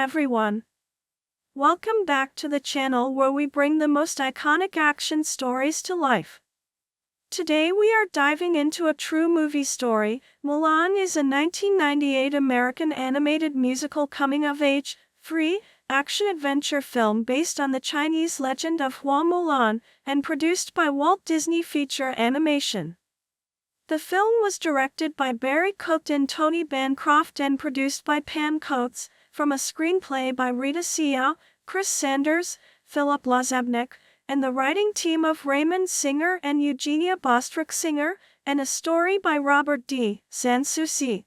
everyone. Welcome back to the channel where we bring the most iconic action stories to life. Today we are diving into a true movie story. Mulan is a 1998 American animated musical coming-of-age, free, action-adventure film based on the Chinese legend of Hua Mulan and produced by Walt Disney Feature Animation. The film was directed by Barry Coate and Tony Bancroft and produced by Pam Coates, from a screenplay by Rita Seow, Chris Sanders, Philip Lazabnik, and the writing team of Raymond Singer and Eugenia Bostrick Singer, and a story by Robert D. Sanssouci.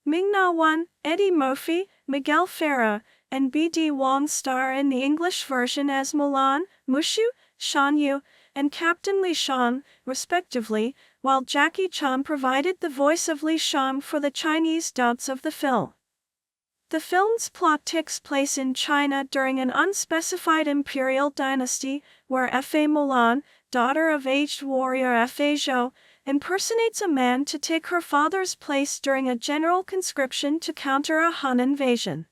Ming-Na Wen, Eddie Murphy, Miguel Ferrer, and B.D. Wong star in the English version as Mulan, Mushu, Shan Yu, and Captain Li Shan, respectively, while Jackie Chan provided the voice of Li Shan for the Chinese dubs of the film. The film's plot takes place in China during an unspecified imperial dynasty, where Fa Mulan, daughter of aged warrior Fa Zhou, impersonates a man to take her father's place during a general conscription to counter a Han invasion.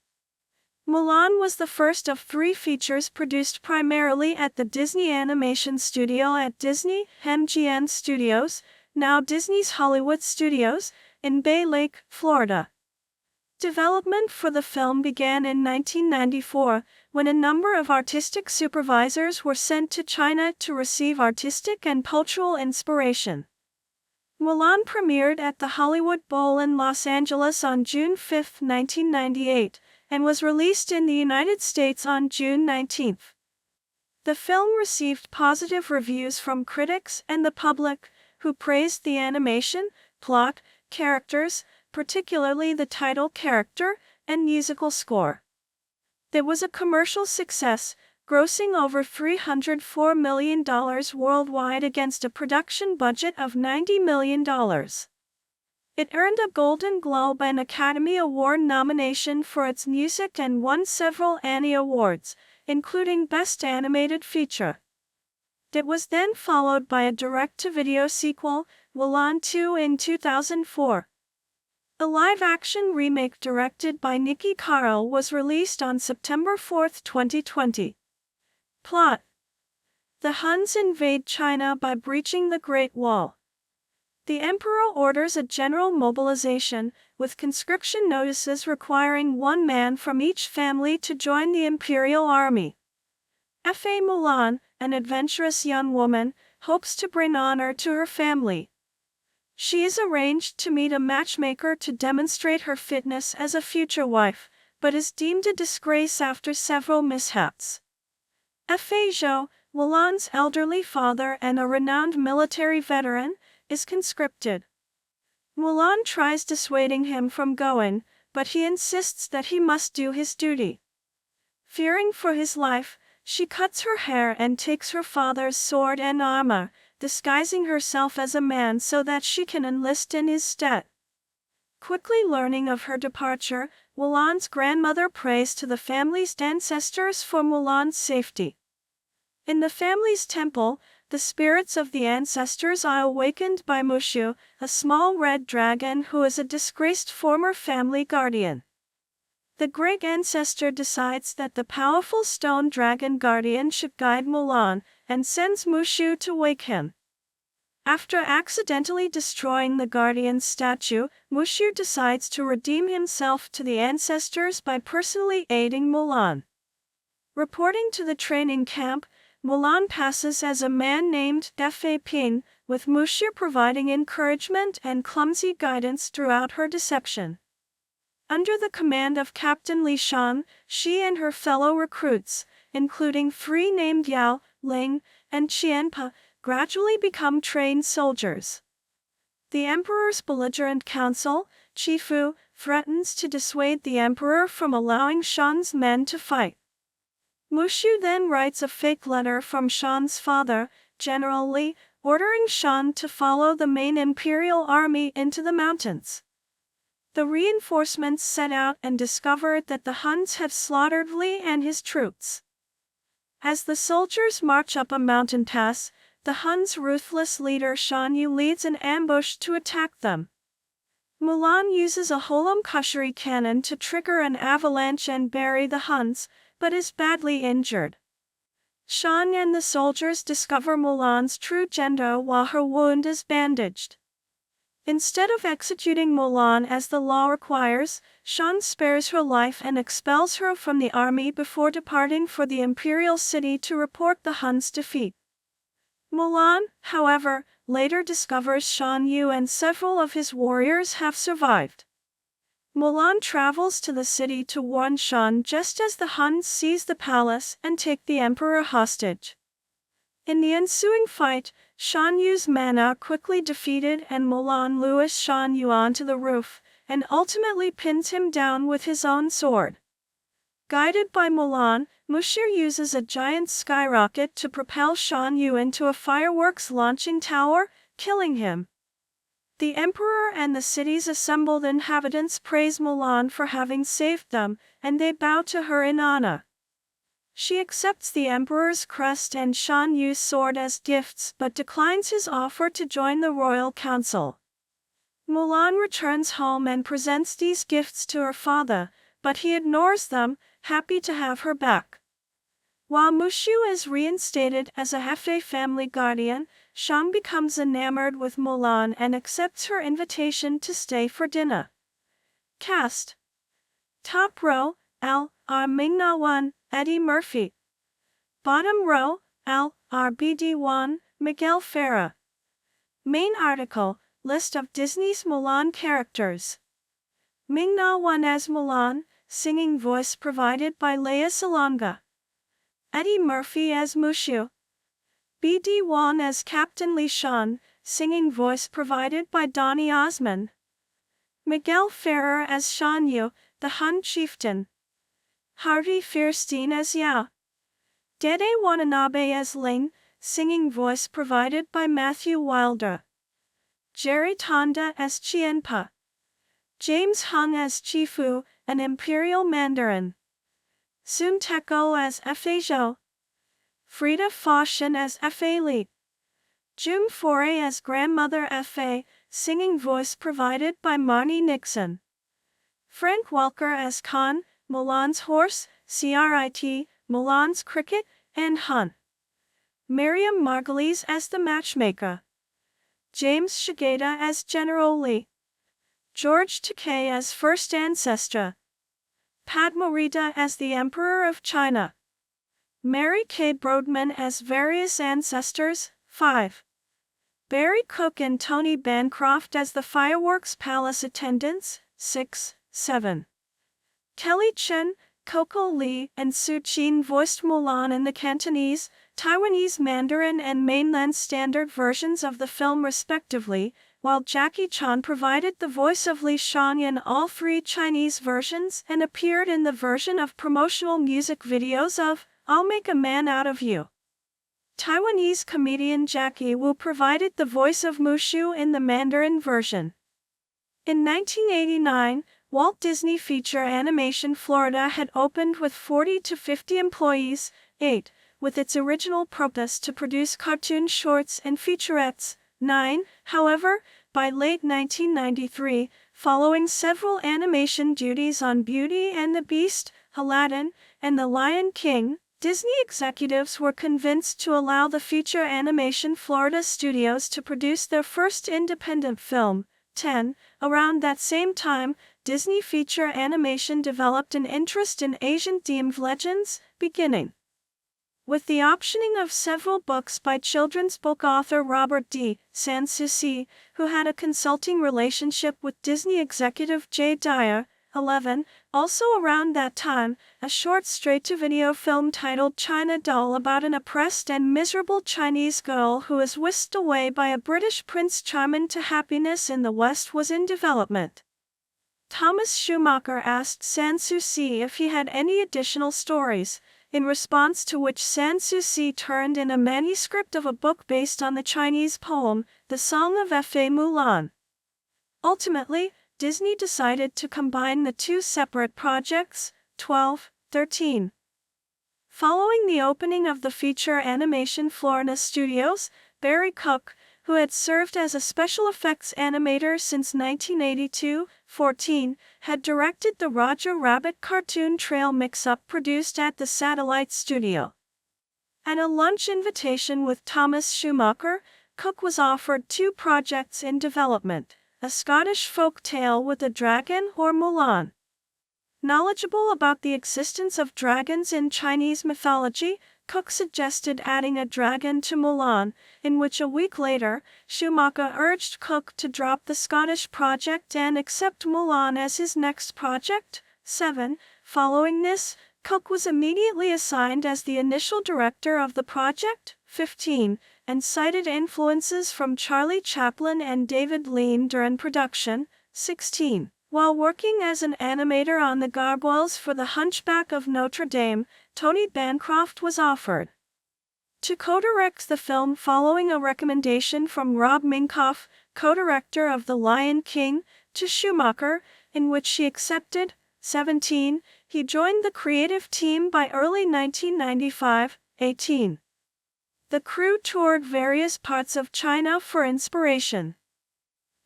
Mulan was the first of 3 features produced primarily at the Disney Animation Studio at Disney MGM Studios, now Disney's Hollywood Studios, in Bay Lake, Florida. Development for the film began in 1994, when a number of artistic supervisors were sent to China to receive artistic and cultural inspiration. Mulan premiered at the Hollywood Bowl in Los Angeles on June 5, 1998, and was released in the United States on June 19. The film received positive reviews from critics and the public, who praised the animation, plot, characters, particularly the title character, and musical score. It was a commercial success, grossing over $304 million worldwide against a production budget of $90 million. It earned a Golden Globe and Academy Award nomination for its music and won several Annie Awards, including Best Animated Feature. It was then followed by a direct-to-video sequel, Mulan 2 in 2004. A live-action remake directed by Nikki Caro was released on September 4, 2020. Plot: the Huns invade China by breaching the Great Wall. The emperor orders a general mobilization, with conscription notices requiring 1 man from each family to join the imperial army. Fa Mulan, an adventurous young woman, hopes to bring honor to her family. She is arranged to meet a matchmaker to demonstrate her fitness as a future wife, but is deemed a disgrace after several mishaps. Fa Zhou, Mulan's elderly father and a renowned military veteran, is conscripted. Mulan tries dissuading him from going, but he insists that he must do his duty. Fearing for his life, she cuts her hair and takes her father's sword and armor, disguising herself as a man so that she can enlist in his stead. Quickly learning of her departure, Mulan's grandmother prays to the family's ancestors for Mulan's safety. In the family's temple, the spirits of the ancestors are awakened by Mushu, a small red dragon who is a disgraced former family guardian. The great ancestor decides that the powerful stone dragon guardian should guide Mulan, and sends Mushu to wake him. After accidentally destroying the guardian's statue, Mushu decides to redeem himself to the ancestors by personally aiding Mulan. Reporting to the training camp, Mulan passes as a man named Fa Ping, with Mushu providing encouragement and clumsy guidance throughout her deception. Under the command of Captain Li Shan, she and her fellow recruits, including 3 named Yao, Ling, and Qianpa, gradually become trained soldiers. The emperor's belligerent council, Chifu, threatens to dissuade the emperor from allowing Shan's men to fight. Mushu then writes a fake letter from Shan's father, General Li, ordering Shan to follow the main imperial army into the mountains. The reinforcements set out and discover that the Huns have slaughtered Li and his troops. As the soldiers march up a mountain pass, the Huns' ruthless leader Shan Yu leads an ambush to attack them. Mulan uses a holomkushuri cannon to trigger an avalanche and bury the Huns, but is badly injured. Shan and the soldiers discover Mulan's true gender while her wound is bandaged. Instead of executing Mulan as the law requires, Shan spares her life and expels her from the army before departing for the imperial city to report the Huns' defeat. Mulan, however, later discovers Shan Yu and several of his warriors have survived. Mulan travels to the city to warn Shan just as the Huns seize the palace and take the emperor hostage. In the ensuing fight, Shan Yu's men are quickly defeated and Mulan lures Shan Yu onto the roof, and ultimately pins him down with his own sword. Guided by Mulan, Mushu uses a giant skyrocket to propel Shan Yu into a fireworks launching tower, killing him. The emperor and the city's assembled inhabitants praise Mulan for having saved them, and they bow to her in honor. She accepts the emperor's crest and Shan Yu's sword as gifts but declines his offer to join the royal council. Mulan returns home and presents these gifts to her father, but he ignores them, happy to have her back. While Mushu is reinstated as a Hefei family guardian, Shan becomes enamored with Mulan and accepts her invitation to stay for dinner. Cast: Top row, L. R. Ming-Na Wen, Eddie Murphy. Bottom row, L. R. BD1, Miguel Ferrer. Main article: List of Disney's Mulan characters. Ming-Na Wen as Mulan, singing voice provided by Lea Salonga. Eddie Murphy as Mushu. BD1 as Captain Li Shan, singing voice provided by Donny Osmond. Miguel Ferrer as Shan Yu, the Han chieftain. Harvey Fierstein as Yao. Dede Watanabe as Ling, singing voice provided by Matthew Wilder. Jerry Tonda as Chienpa. James Hung as Chifu, an imperial mandarin. Sun Teko as Fa Zhou. Frida Foshin as Fa Li. June Foray as Grandmother Fa, singing voice provided by Marnie Nixon. Frank Welker as Khan, Mulan's horse, Crit, Mulan's cricket, and Hun. Miriam Margolyes as the matchmaker. James Shigeta as General Li. George Takei as First Ancestor. Padma Rita as the Emperor of China. Mary Kay Brodman as various ancestors, 5. Barry Cook and Tony Bancroft as the Fireworks Palace attendants, 6, 7. Kelly Chen, Coco Lee, and Su Chin voiced Mulan in the Cantonese, Taiwanese Mandarin and mainland standard versions of the film respectively, while Jackie Chan provided the voice of Li Shan in all 3 Chinese versions and appeared in the version of promotional music videos of I'll Make a Man Out of You. Taiwanese comedian Jackie Wu provided the voice of Mushu in the Mandarin version. In 1989, Walt Disney Feature Animation Florida had opened with 40 to 50 employees, 8, with its original purpose to produce cartoon shorts and featurettes, 9, however, by late 1993, following several animation duties on Beauty and the Beast, Aladdin, and The Lion King, Disney executives were convinced to allow the Feature Animation Florida studios to produce their first independent film, 10. Around that same time, Disney Feature Animation developed an interest in Asian-themed legends, beginning with the optioning of several books by children's book author Robert D. Sanssouci, who had a consulting relationship with Disney executive Jay Dyer. 11. Also around that time, a short straight-to-video film titled China Doll about an oppressed and miserable Chinese girl who is whisked away by a British Prince Charming to happiness in the West was in development. Thomas Schumacher asked Sanssouci if he had any additional stories, in response to which Sanssouci turned in a manuscript of a book based on the Chinese poem, The Song of Fa Mulan. Ultimately, Disney decided to combine the 2 separate projects, 12, 13. Following the opening of the Feature Animation Florida studios, Barry Cook, who had served as a special effects animator since 1982-14, had directed the Roger Rabbit cartoon trail mix-up produced at the Satellite Studio. At a lunch invitation with Thomas Schumacher, Cook was offered 2 projects in development: a Scottish folk tale with a dragon or Mulan. Knowledgeable about the existence of dragons in Chinese mythology, Cook suggested adding a dragon to Mulan, in which a week later, Schumacher urged Cook to drop the Scottish project and accept Mulan as his next project. 7. Following this, Cook was immediately assigned as the initial director of the project. 15. And cited influences from Charlie Chaplin and David Lean during production. 16. While working as an animator on the gargoyles for The Hunchback of Notre Dame, Tony Bancroft was offered to co-direct the film following a recommendation from Rob Minkoff, co-director of The Lion King, to Schumacher, in which she accepted. 17. He joined the creative team by early 1995. 18. The crew toured various parts of China for inspiration.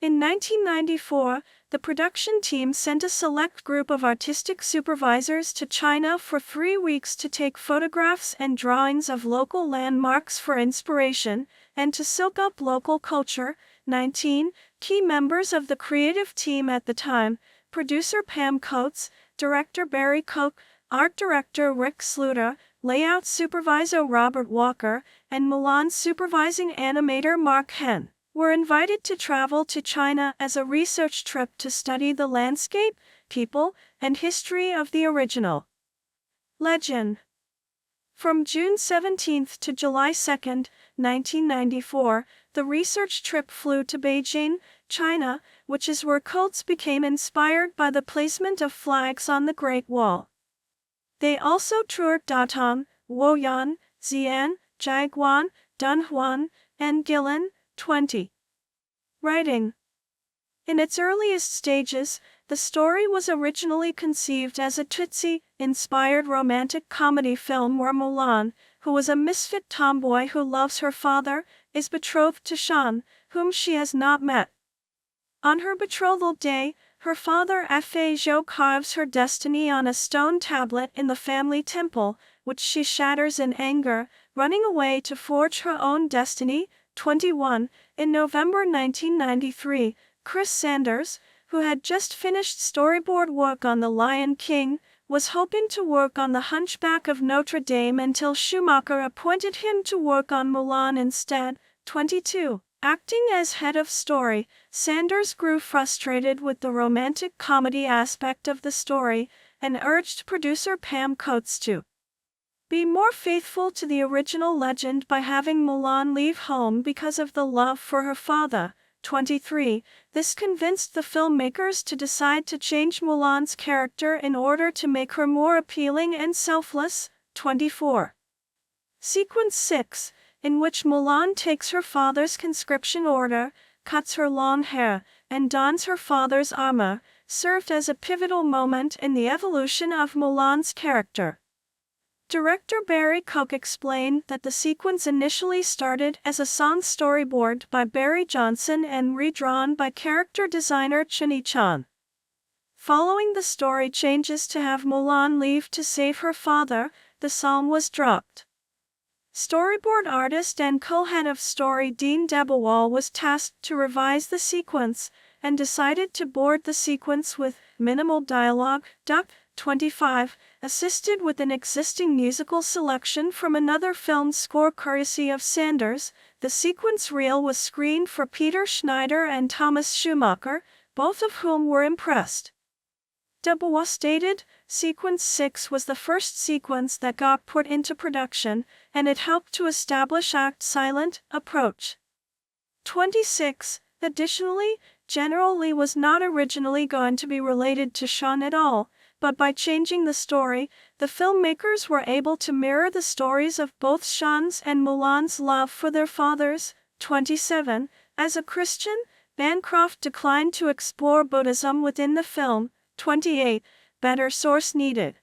In 1994, the production team sent a select group of artistic supervisors to China for 3 weeks to take photographs and drawings of local landmarks for inspiration, and to soak up local culture. 19. Key members of the creative team at the time: producer Pam Coates, director Barry Koch, art director Rick Sluter, layout supervisor Robert Walker, and Mulan supervising animator Mark Henn, were invited to travel to China as a research trip to study the landscape, people, and history of the original legend. From June 17 to July 2, 1994, the research trip flew to Beijing, China, which is where Coates became inspired by the placement of flags on the Great Wall. They also toured Datong, Woyan, Xi'an, Jiaguan, Dunhuan, and Guilin. 20. Writing. In its earliest stages, the story was originally conceived as a Tootsie-inspired romantic comedy film where Mulan, who was a misfit tomboy who loves her father, is betrothed to Shan, whom she has not met. On her betrothal day, her father Fei Zhou carves her destiny on a stone tablet in the family temple, which she shatters in anger, running away to forge her own destiny. 21. In November 1993, Chris Sanders, who had just finished storyboard work on The Lion King, was hoping to work on The Hunchback of Notre Dame until Schumacher appointed him to work on Mulan instead. 22. Acting as head of story, Sanders grew frustrated with the romantic comedy aspect of the story and urged producer Pam Coates to be more faithful to the original legend by having Mulan leave home because of the love for her father. 23. This convinced the filmmakers to decide to change Mulan's character in order to make her more appealing and selfless. 24. Sequence 6, in which Mulan takes her father's conscription order, cuts her long hair, and dons her father's armor, served as a pivotal moment in the evolution of Mulan's character. Director Barry Koch explained that the sequence initially started as a song storyboard by Barry Johnson and redrawn by character designer Chun-Yi Chan. Following the story changes to have Mulan leave to save her father, the song was dropped. Storyboard artist and co-head of story Dean Debawal was tasked to revise the sequence, and decided to board the sequence with minimal dialogue. 25. Assisted with an existing musical selection from another film score courtesy of Sanders, the sequence reel was screened for Peter Schneider and Thomas Schumacher, both of whom were impressed. Debawal stated, Sequence 6 was the first sequence that got put into production, and it helped to establish act-silent approach. 26. Additionally, General Lee was not originally going to be related to Shan at all, but by changing the story, the filmmakers were able to mirror the stories of both Shan's and Mulan's love for their fathers. 27. As a Christian, Bancroft declined to explore Buddhism within the film. 28. Better source needed.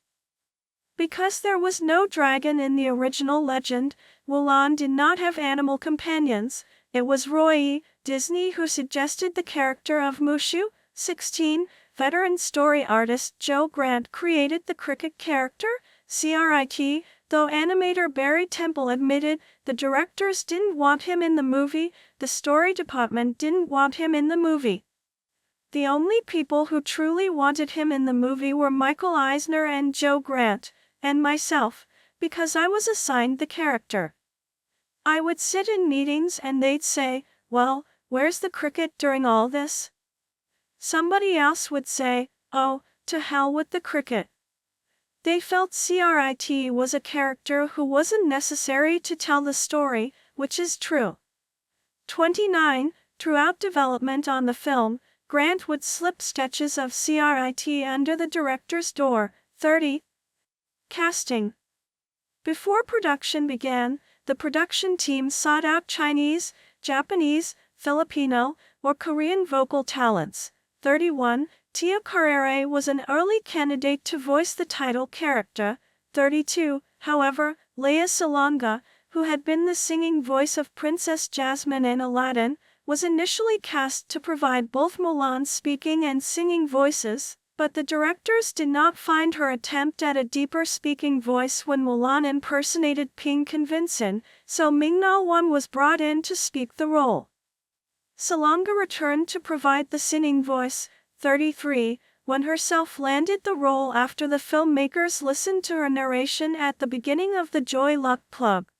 Because there was no dragon in the original legend, Mulan did not have animal companions, It was Roy Disney who suggested the character of Mushu. 16. Veteran story artist Joe Grant created the cricket character, CRIT, though animator Barry Temple admitted the directors didn't want him in the movie, the story department didn't want him in the movie. The only people who truly wanted him in the movie were Michael Eisner and Joe Grant, and myself, because I was assigned the character. I would sit in meetings and they'd say, "Well, where's the cricket during all this?" Somebody else would say, "Oh, to hell with the cricket." They felt CRIT was a character who wasn't necessary to tell the story, which is true. 29. Throughout development on the film, Grant would slip sketches of CRIT under the director's door. 30. Casting. Before production began, the production team sought out Chinese, Japanese, Filipino, or Korean vocal talents. 31. Tia Carrere was an early candidate to voice the title character. 32. However, Lea Salonga, who had been the singing voice of Princess Jasmine in Aladdin, was initially cast to provide both Mulan's speaking and singing voices, but the directors did not find her attempt at a deeper speaking voice when Mulan impersonated Ping convincing, so Ming-Na Wen was brought in to speak the role. Salonga returned to provide the singing voice. 33. Wen herself landed the role after the filmmakers listened to her narration at the beginning of the Joy Luck Plug.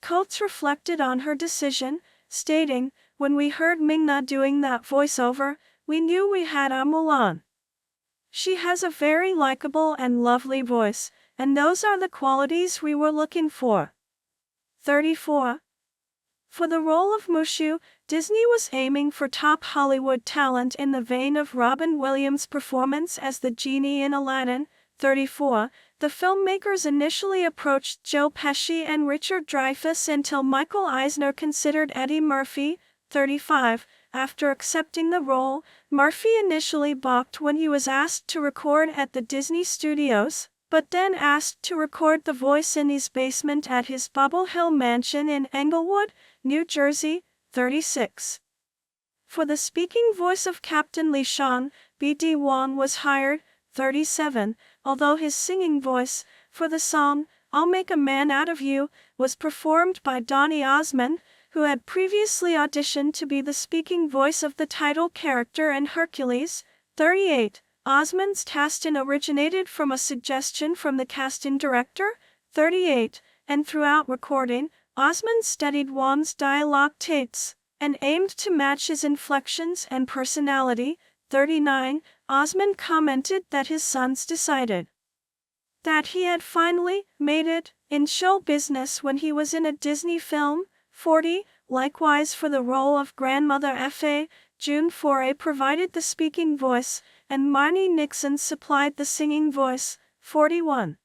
Coates reflected on her decision, stating, "When we heard Ming-Na doing that voiceover, we knew we had our Mulan. She has a very likable and lovely voice, and those are the qualities we were looking for." 34. For the role of Mushu, Disney was aiming for top Hollywood talent in the vein of Robin Williams' performance as the genie in Aladdin. 34. The filmmakers initially approached Joe Pesci and Richard Dreyfuss until Michael Eisner considered Eddie Murphy. 35. After accepting the role, Murphy initially balked when he was asked to record at the Disney Studios, but then asked to record the voice in his basement at his Bubble Hill mansion in Englewood, New Jersey. 36. For the speaking voice of Captain Li Shang, B.D. Wong was hired. 37. Although his singing voice, for the song, "I'll Make a Man Out of You," was performed by Donny Osmond, who had previously auditioned to be the speaking voice of the title character in Hercules. 38. Osmond's casting originated from a suggestion from the casting director. 38. And throughout recording, Osmond studied Wong's dialogue tapes and aimed to match his inflections and personality. 39. Osmond commented that his sons decided that he had finally made it in show business when he was in a Disney film. 40. Likewise for the role of grandmother F.A., June Foray provided the speaking voice, and Marnie Nixon supplied the singing voice. 41.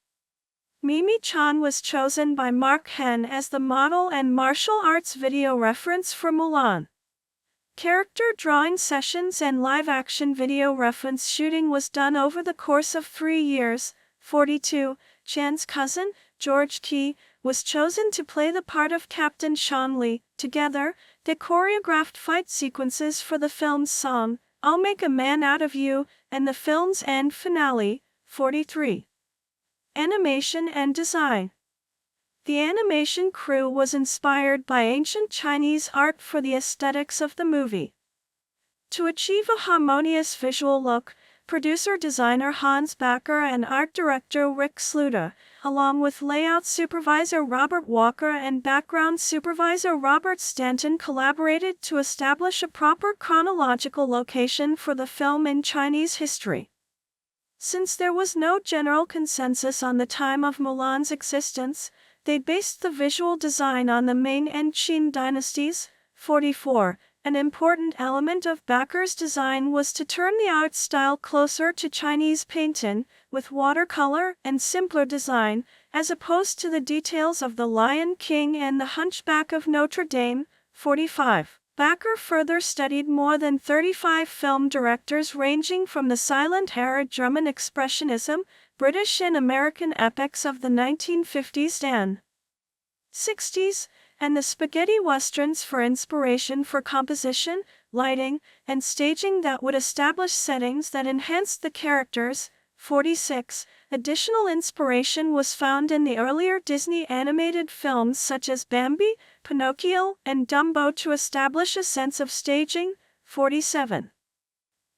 Mimi Chan was chosen by Mark Hen as the model and martial arts video reference for Mulan. Character drawing sessions and live-action video reference shooting was done over the course of 3 years. 42. Chan's cousin, George Key, was chosen to play the part of Captain Sean Lee. Together, they choreographed fight sequences for the film's song, "I'll Make a Man Out of You," and the film's end finale. 43. Animation and design. The animation crew was inspired by ancient Chinese art for the aesthetics of the movie. To achieve a harmonious visual look, producer-designer Hans Backer and art director Rick Sluter, along with layout supervisor Robert Walker and background supervisor Robert Stanton, collaborated to establish a proper chronological location for the film in Chinese history. Since there was no general consensus on the time of Mulan's existence, they based the visual design on the Ming and Qin dynasties. 44. An important element of Backer's design was to turn the art style closer to Chinese painting, with watercolor and simpler design, as opposed to the details of The Lion King and The Hunchback of Notre Dame. 45. Backer further studied more than 35 film directors ranging from the silent-era German Expressionism, British and American epics of the 1950s and 60s, and the spaghetti westerns for inspiration for composition, lighting, and staging that would establish settings that enhanced the characters. 46. Additional inspiration was found in the earlier Disney animated films such as Bambi, Pinocchio, and Dumbo to establish a sense of staging. 47.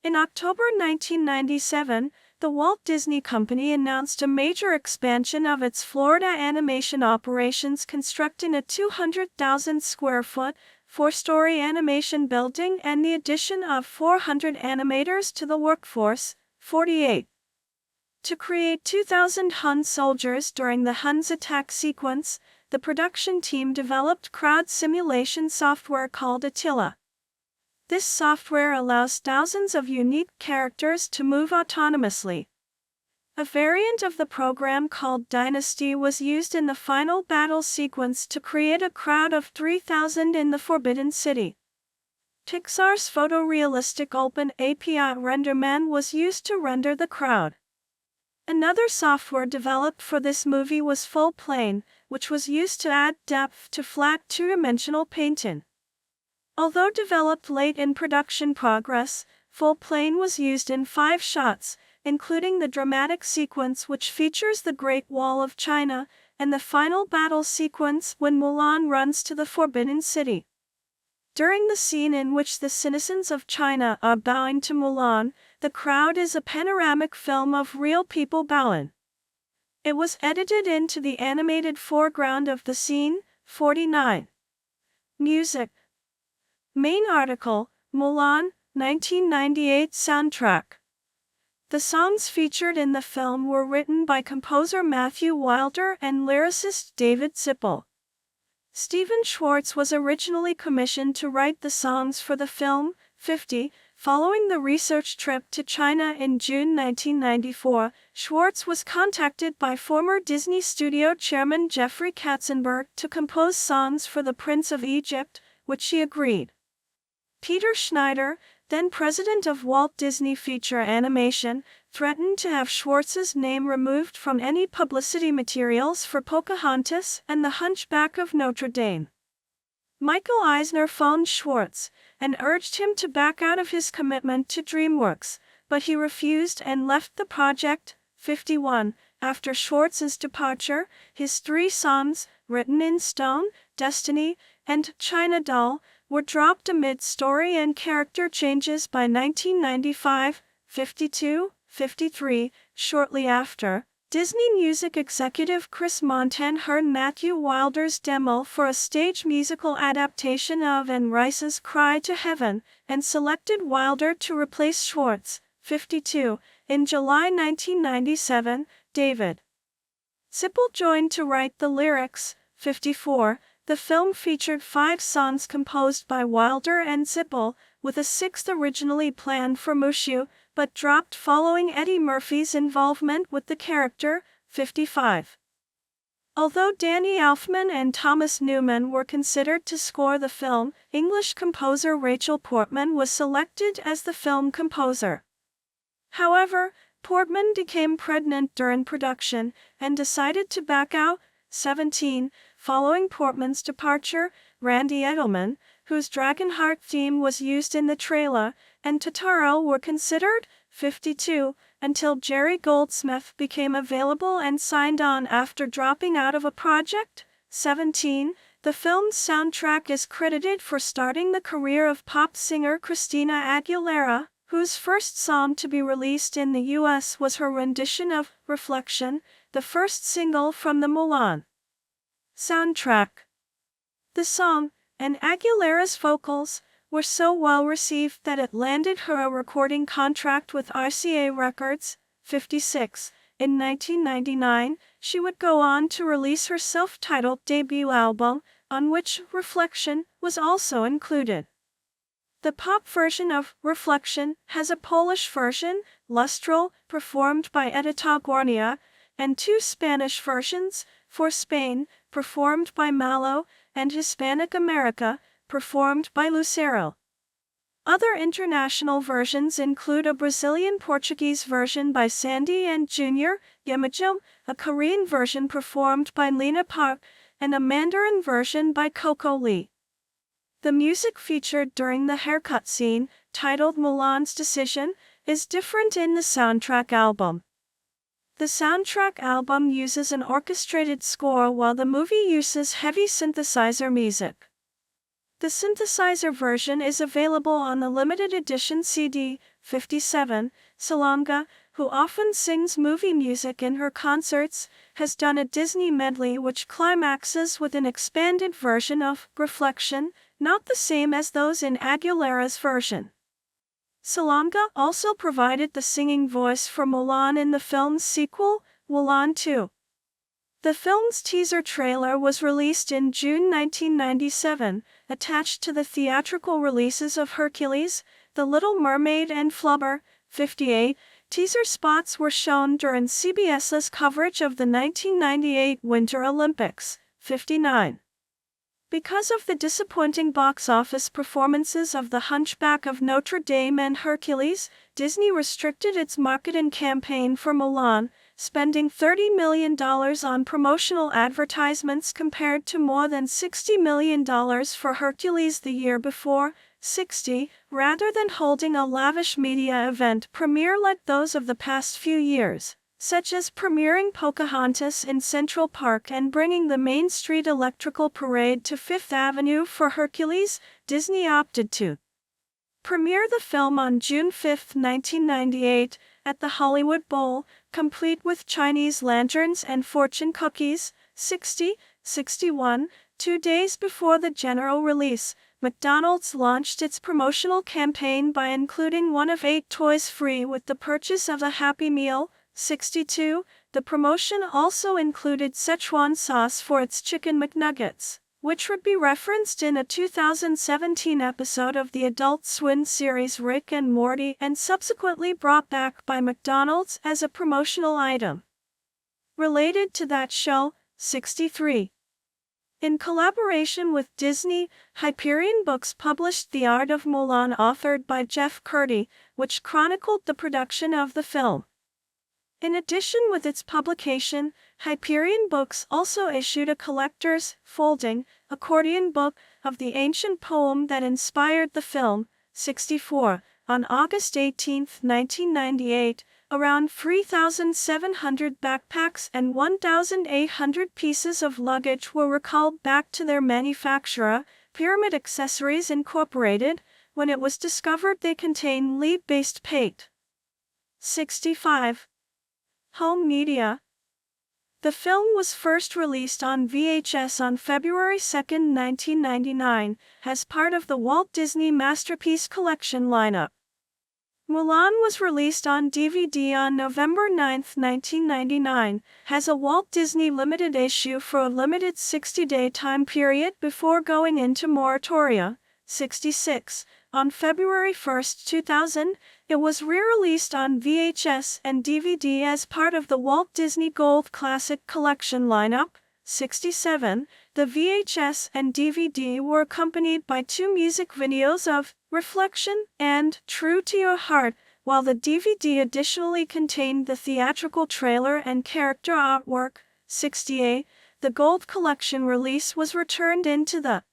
In October 1997, the Walt Disney Company announced a major expansion of its Florida animation operations, constructing a 200,000 square foot, 4-story animation building and the addition of 400 animators to the workforce. 48. To create 2,000 Hun soldiers during the Hun's attack sequence, the production team developed crowd simulation software called Attila. This software allows thousands of unique characters to move autonomously. A variant of the program called Dynasty was used in the final battle sequence to create a crowd of 3,000 in the Forbidden City. Pixar's photorealistic Open API RenderMan was used to render the crowd. Another software developed for this movie was Full Plane, which was used to add depth to flat two-dimensional painting. Although developed late in production progress, Full Plane was used in 5 shots, including the dramatic sequence which features the Great Wall of China, and the final battle sequence when Mulan runs to the Forbidden City. During the scene in which the citizens of China are bowing to Mulan, the crowd is a panoramic film of real people bowing. It was edited into the animated foreground of the scene. 49. Music. Main article, Mulan, 1998 soundtrack. The songs featured in the film were written by composer Matthew Wilder and lyricist David Zippel. Stephen Schwartz was originally commissioned to write the songs for the film. 50. Following the research trip to China in June 1994, Schwartz was contacted by former Disney Studio chairman Jeffrey Katzenberg to compose songs for The Prince of Egypt, which he agreed. Peter Schneider, then president of Walt Disney Feature Animation, threatened to have Schwartz's name removed from any publicity materials for Pocahontas and The Hunchback of Notre Dame. Michael Eisner phoned Schwartz and urged him to back out of his commitment to DreamWorks, but he refused and left the project. 51. After Schwartz's departure, his 3 songs, Written in Stone, Destiny, and China Doll, were dropped amid story and character changes by 1995. 52. 53. Shortly after, Disney music executive Chris Montan heard Matthew Wilder's demo for a stage musical adaptation of Anne Rice's Cry to Heaven, and selected Wilder to replace Schwartz. 52. In July 1997, David Zippel joined to write the lyrics. 54. The film featured 5 songs composed by Wilder and Zippel, with a 6th originally planned for Mushu, but dropped following Eddie Murphy's involvement with the character. 55. Although Danny Elfman and Thomas Newman were considered to score the film, English composer Rachel Portman was selected as the film composer. However, Portman became pregnant during production and decided to back out. 17. Following Portman's departure, Randy Edelman, whose Dragonheart theme was used in the trailer, and Totoro were considered. 52. Until Jerry Goldsmith became available and signed on after dropping out of a project. 17. The film's soundtrack is credited for starting the career of pop singer Christina Aguilera, whose first song to be released in the U.S. was her rendition of Reflection, the first single from the Mulan soundtrack. The song, and Aguilera's vocals, were so well received that it landed her a recording contract with RCA Records. 56. In 1999, she would go on to release her self-titled debut album, on which Reflection was also included. The pop version of Reflection has a Polish version, Lustral, performed by Edita Gornia, and 2 Spanish versions, For Spain, performed by Malo, and Hispanic America, performed by Lucero. Other international versions include a Brazilian-Portuguese version by Sandy and Junior Yamajim, a Korean version performed by Lena Park, and a Mandarin version by Coco Lee. The music featured during the haircut scene, titled Mulan's Decision, is different in the soundtrack album. The soundtrack album uses an orchestrated score while the movie uses heavy synthesizer music. The synthesizer version is available on the limited edition CD. 57. Salonga, who often sings movie music in her concerts, has done a Disney medley which climaxes with an expanded version of Reflection, not the same as those in Aguilera's version. Salonga also provided the singing voice for Mulan in the film's sequel, Mulan 2. The film's teaser trailer was released in June 1997, attached to the theatrical releases of Hercules, The Little Mermaid and Flubber. 58. Teaser spots were shown during CBS's coverage of the 1998 Winter Olympics. 59. Because of the disappointing box office performances of The Hunchback of Notre Dame and Hercules, Disney restricted its marketing campaign for Mulan, spending $30 million on promotional advertisements compared to more than $60 million for Hercules the year before. 60. Rather than holding a lavish media event premiere like those of the past few years, such as premiering Pocahontas in Central Park and bringing the Main Street Electrical Parade to Fifth Avenue for Hercules, Disney opted to premiere the film on June 5, 1998, at the Hollywood Bowl, complete with Chinese lanterns and fortune cookies. 60. 61. 2 days before the general release, McDonald's launched its promotional campaign by including one of 8 toys free with the purchase of a Happy Meal. 62. The promotion also included Szechuan sauce for its Chicken McNuggets, which would be referenced in a 2017 episode of the Adult Swim series Rick and Morty and subsequently brought back by McDonald's as a promotional item. Related to that show. 63. In collaboration with Disney, Hyperion Books published The Art of Mulan, authored by Jeff Kurtti, which chronicled the production of the film. In addition, with its publication, Hyperion Books also issued a collector's, folding, accordion book of the ancient poem that inspired the film. 64. On August 18, 1998, around 3,700 backpacks and 1,800 pieces of luggage were recalled back to their manufacturer, Pyramid Accessories Incorporated, when it was discovered they contain lead-based paint. 65. Home media. The film was first released on VHS on February 2, 1999, as part of the Walt Disney Masterpiece Collection lineup. Mulan was released on DVD on November 9, 1999, as a Walt Disney limited issue for a limited 60-day time period before going into moratoria. 66. On February 1, 2000, it was re-released on VHS and DVD as part of the Walt Disney Gold Classic Collection lineup. 67. The VHS and DVD were accompanied by 2 music videos of Reflection and True to Your Heart, while the DVD additionally contained the theatrical trailer and character artwork. 68. The Gold Collection release was returned into the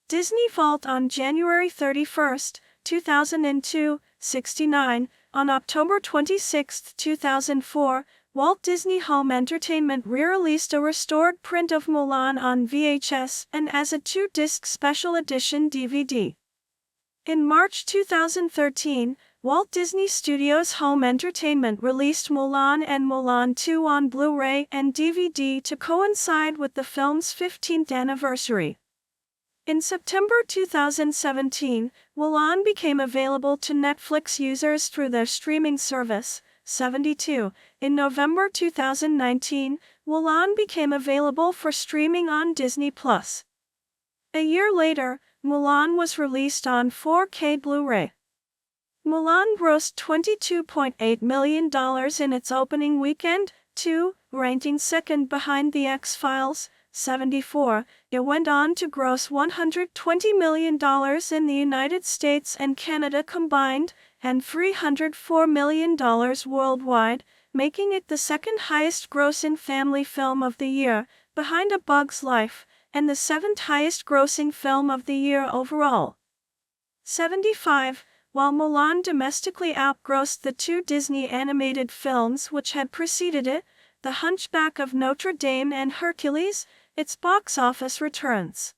Disney Vault on January 31, 2002. 69. On October 26, 2004, Walt Disney Home Entertainment re-released a restored print of Mulan on VHS and as a 2-disc special edition DVD. In March 2013, Walt Disney Studios Home Entertainment released Mulan and Mulan 2 on Blu-ray and DVD to coincide with the film's 15th anniversary. In September 2017, Mulan became available to Netflix users through their streaming service. 72. In November 2019, Mulan became available for streaming on Disney+. A year later, Mulan was released on 4K Blu-ray. Mulan grossed $22.8 million in its opening weekend, ranking second behind The X-Files. 74. It went on to gross $120 million in the United States and Canada combined, and $304 million worldwide, making it the second highest grossing family film of the year. Behind a Bug's Life, and the 7th highest grossing film of the year overall. 75. While Mulan domestically outgrossed the two Disney animated films which had preceded it, The Hunchback of Notre Dame and Hercules, its box office returns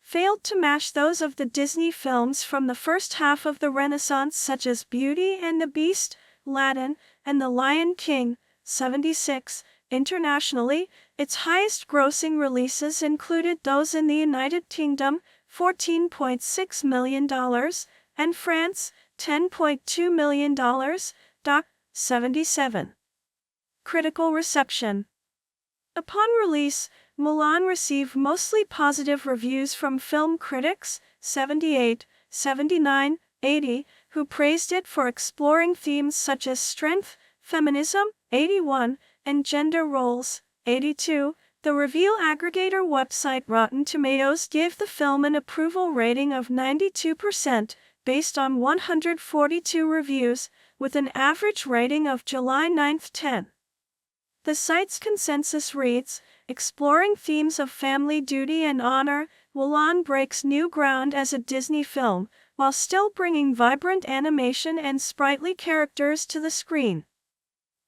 failed to match those of the Disney films from the first half of the Renaissance, such as Beauty and the Beast, Aladdin, and The Lion King. 76. Internationally, its highest-grossing releases included those in the United Kingdom, $14.6 million, and France, $10.2 million. 77. Critical reception. Upon release, Mulan received mostly positive reviews from film critics, 78, 79, 80, who praised it for exploring themes such as strength, feminism, 81, and gender roles, 82. The review aggregator website Rotten Tomatoes gave the film an approval rating of 92%, based on 142 reviews, with an average rating of July 9, 10. The site's consensus reads, exploring themes of family duty and honor, Mulan breaks new ground as a Disney film, while still bringing vibrant animation and sprightly characters to the screen.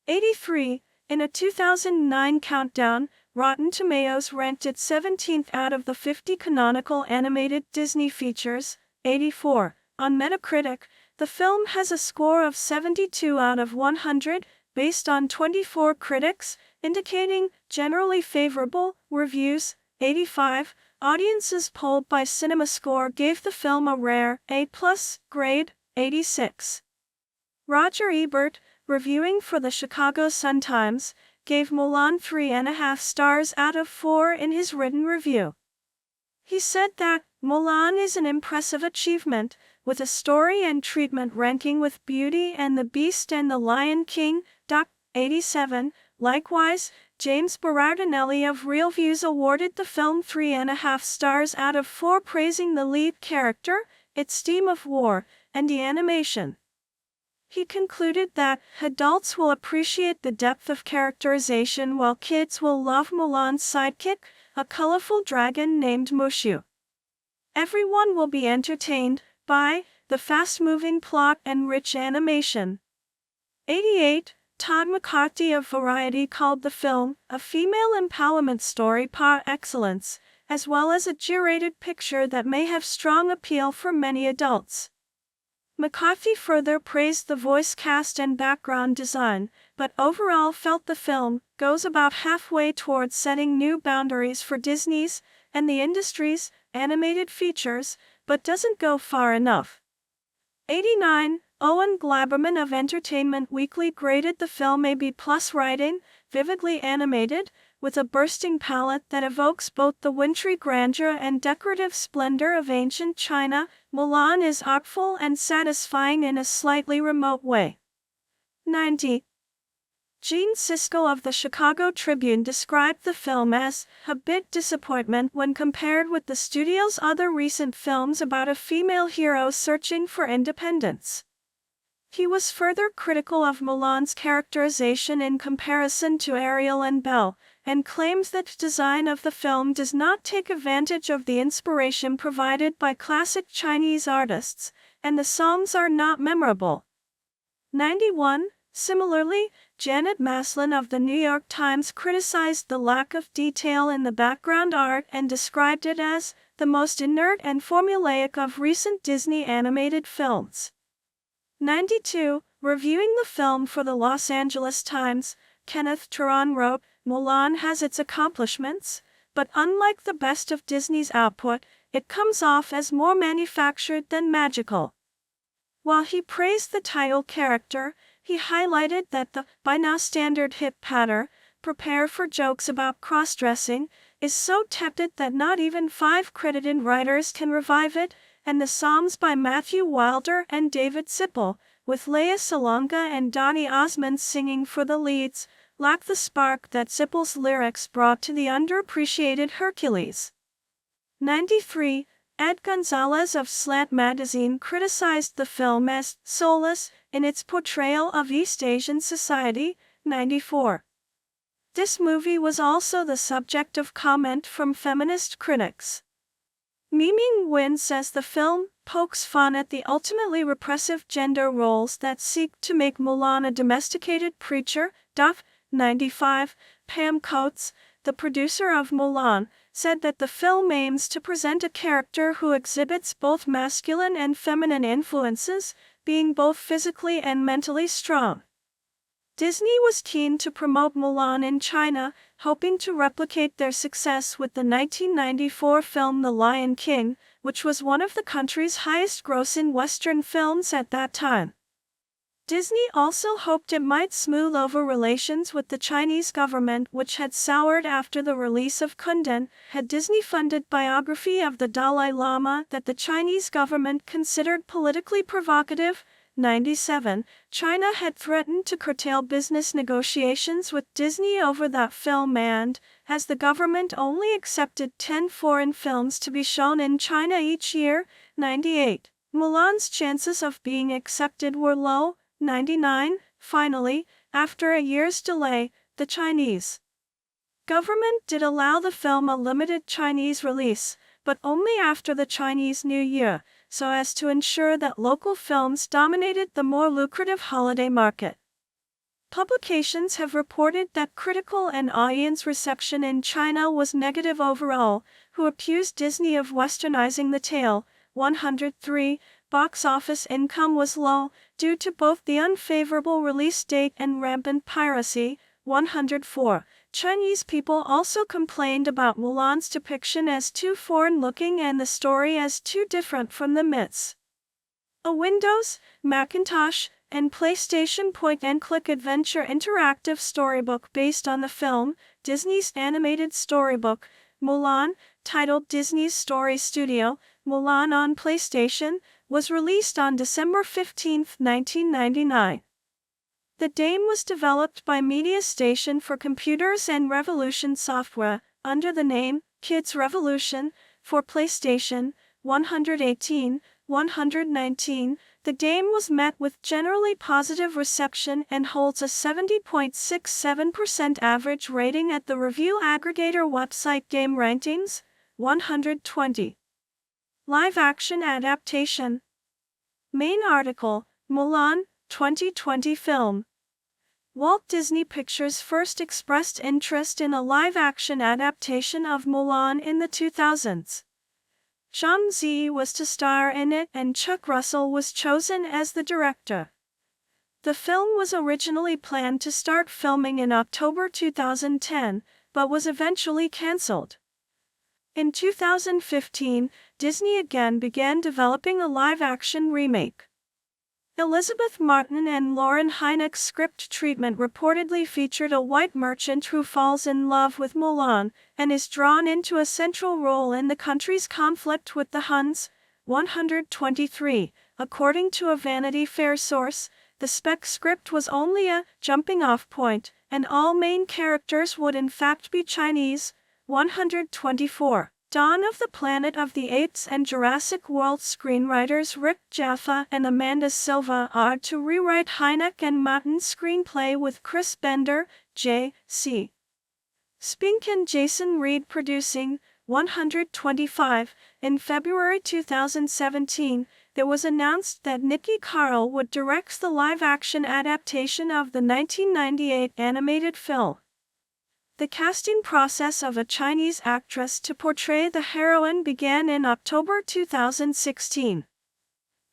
83. In a 2009 countdown, Rotten Tomatoes ranked it 17th out of the 50 canonical animated Disney features. 84. On Metacritic, the film has a score of 72 out of 100, based on 24 critics, indicating generally favorable reviews. 85. Audiences polled by CinemaScore gave the film a rare A+ grade. 86. Roger Ebert, reviewing for the Chicago Sun-Times, gave Mulan 3.5 stars out of 4 in his written review. He said that Mulan is an impressive achievement, with a story and treatment ranking with Beauty and the Beast and the Lion King. 87. Likewise, James Berardinelli of ReelViews awarded the film 3.5 stars out of 4, praising the lead character, its theme of war, and the animation. He concluded that adults will appreciate the depth of characterization while kids will love Mulan's sidekick, a colorful dragon named Mushu. Everyone will be entertained by the fast-moving plot and rich animation. 88. Todd McCarthy of Variety called the film a female empowerment story par excellence, as well as a G-rated picture that may have strong appeal for many adults. McCarthy further praised the voice cast and background design, but overall felt the film goes about halfway towards setting new boundaries for Disney's and the industry's animated features, but doesn't go far enough. 89. Owen Glaberman of Entertainment Weekly graded the film a B+ writing, vividly animated, with a bursting palette that evokes both the wintry grandeur and decorative splendor of ancient China. Mulan is artful and satisfying in a slightly remote way. 90. Gene Siskel of the Chicago Tribune described the film as a bit disappointment when compared with the studio's other recent films about a female hero searching for independence. He was further critical of Mulan's characterization in comparison to Ariel and Belle, and claims that design of the film does not take advantage of the inspiration provided by classic Chinese artists, and the songs are not memorable. 91. Similarly, Janet Maslin of the New York Times criticized the lack of detail in the background art and described it as the most inert and formulaic of recent Disney animated films. 92. Reviewing the film for the Los Angeles Times, Kenneth Turan wrote, Mulan has its accomplishments, but unlike the best of Disney's output, it comes off as more manufactured than magical. While he praised the title character, he highlighted that the, by now standard hit patter, prepare for jokes about cross-dressing, is so tepid that not even 5 credited writers can revive it, and the songs by Matthew Wilder and David Sipple, with Lea Salonga and Donny Osmond singing for the leads, lack the spark that Sipple's lyrics brought to the underappreciated Hercules. 93. Ed Gonzalez of Slant Magazine criticized the film as soulless in its portrayal of East Asian society. 94. This movie was also the subject of comment from feminist critics. Ming-Na Wen says the film pokes fun at the ultimately repressive gender roles that seek to make Mulan a domesticated preacher. 95. Pam Coates, the producer of Mulan, said that the film aims to present a character who exhibits both masculine and feminine influences, being both physically and mentally strong. Disney was keen to promote Mulan in China, hoping to replicate their success with the 1994 film The Lion King, which was one of the country's highest-grossing Western films at that time. Disney also hoped it might smooth over relations with the Chinese government, which had soured after the release of Kundun, a Disney-funded biography of the Dalai Lama that the Chinese government considered politically provocative. 97. China had threatened to curtail business negotiations with Disney over that film and, as the government only accepted 10 foreign films to be shown in China each year. 98. Mulan's chances of being accepted were low. 99. Finally, after a year's delay, the Chinese government did allow the film a limited Chinese release, but only after the Chinese New Year, so as to ensure that local films dominated the more lucrative holiday market. Publications have reported that critical and audience reception in China was negative overall, who accused Disney of westernizing the tale. 103. Box office income was low, due to both the unfavorable release date and rampant piracy. 104. Chinese people also complained about Mulan's depiction as too foreign-looking and the story as too different from the myths. A Windows, Macintosh, and PlayStation point-and-click adventure interactive storybook based on the film, Disney's animated storybook, Mulan, titled Disney's Story Studio, Mulan on PlayStation, was released on December 15, 1999. The game was developed by Media Station for computers and Revolution Software, under the name Kids Revolution, for PlayStation. 118, 119. The game was met with generally positive reception and holds a 70.67% average rating at the review aggregator website Game Rankings. 120. Live-action adaptation. Main article, Mulan, 2020 film. Walt Disney Pictures first expressed interest in a live-action adaptation of Mulan in the 2000s. Zhang Ziyi was to star in it and Chuck Russell was chosen as the director. The film was originally planned to start filming in October 2010, but was eventually cancelled. In 2015, Disney again began developing a live-action remake. Elizabeth Martin and Lauren Hynek's script treatment reportedly featured a white merchant who falls in love with Mulan and is drawn into a central role in the country's conflict with the Huns. 123. According to a Vanity Fair source, the spec script was only a jumping-off point, and all main characters would in fact be Chinese. 124. Dawn of the Planet of the Apes and Jurassic World screenwriters Rick Jaffa and Amanda Silva are to rewrite Hynek and Martin's screenplay with Chris Bender, J.C. Spink and Jason Reed producing. 125. In February 2017, it was announced that Nikki Carl would direct the live-action adaptation of the 1998 animated film. The casting process of a Chinese actress to portray the heroine began in October 2016.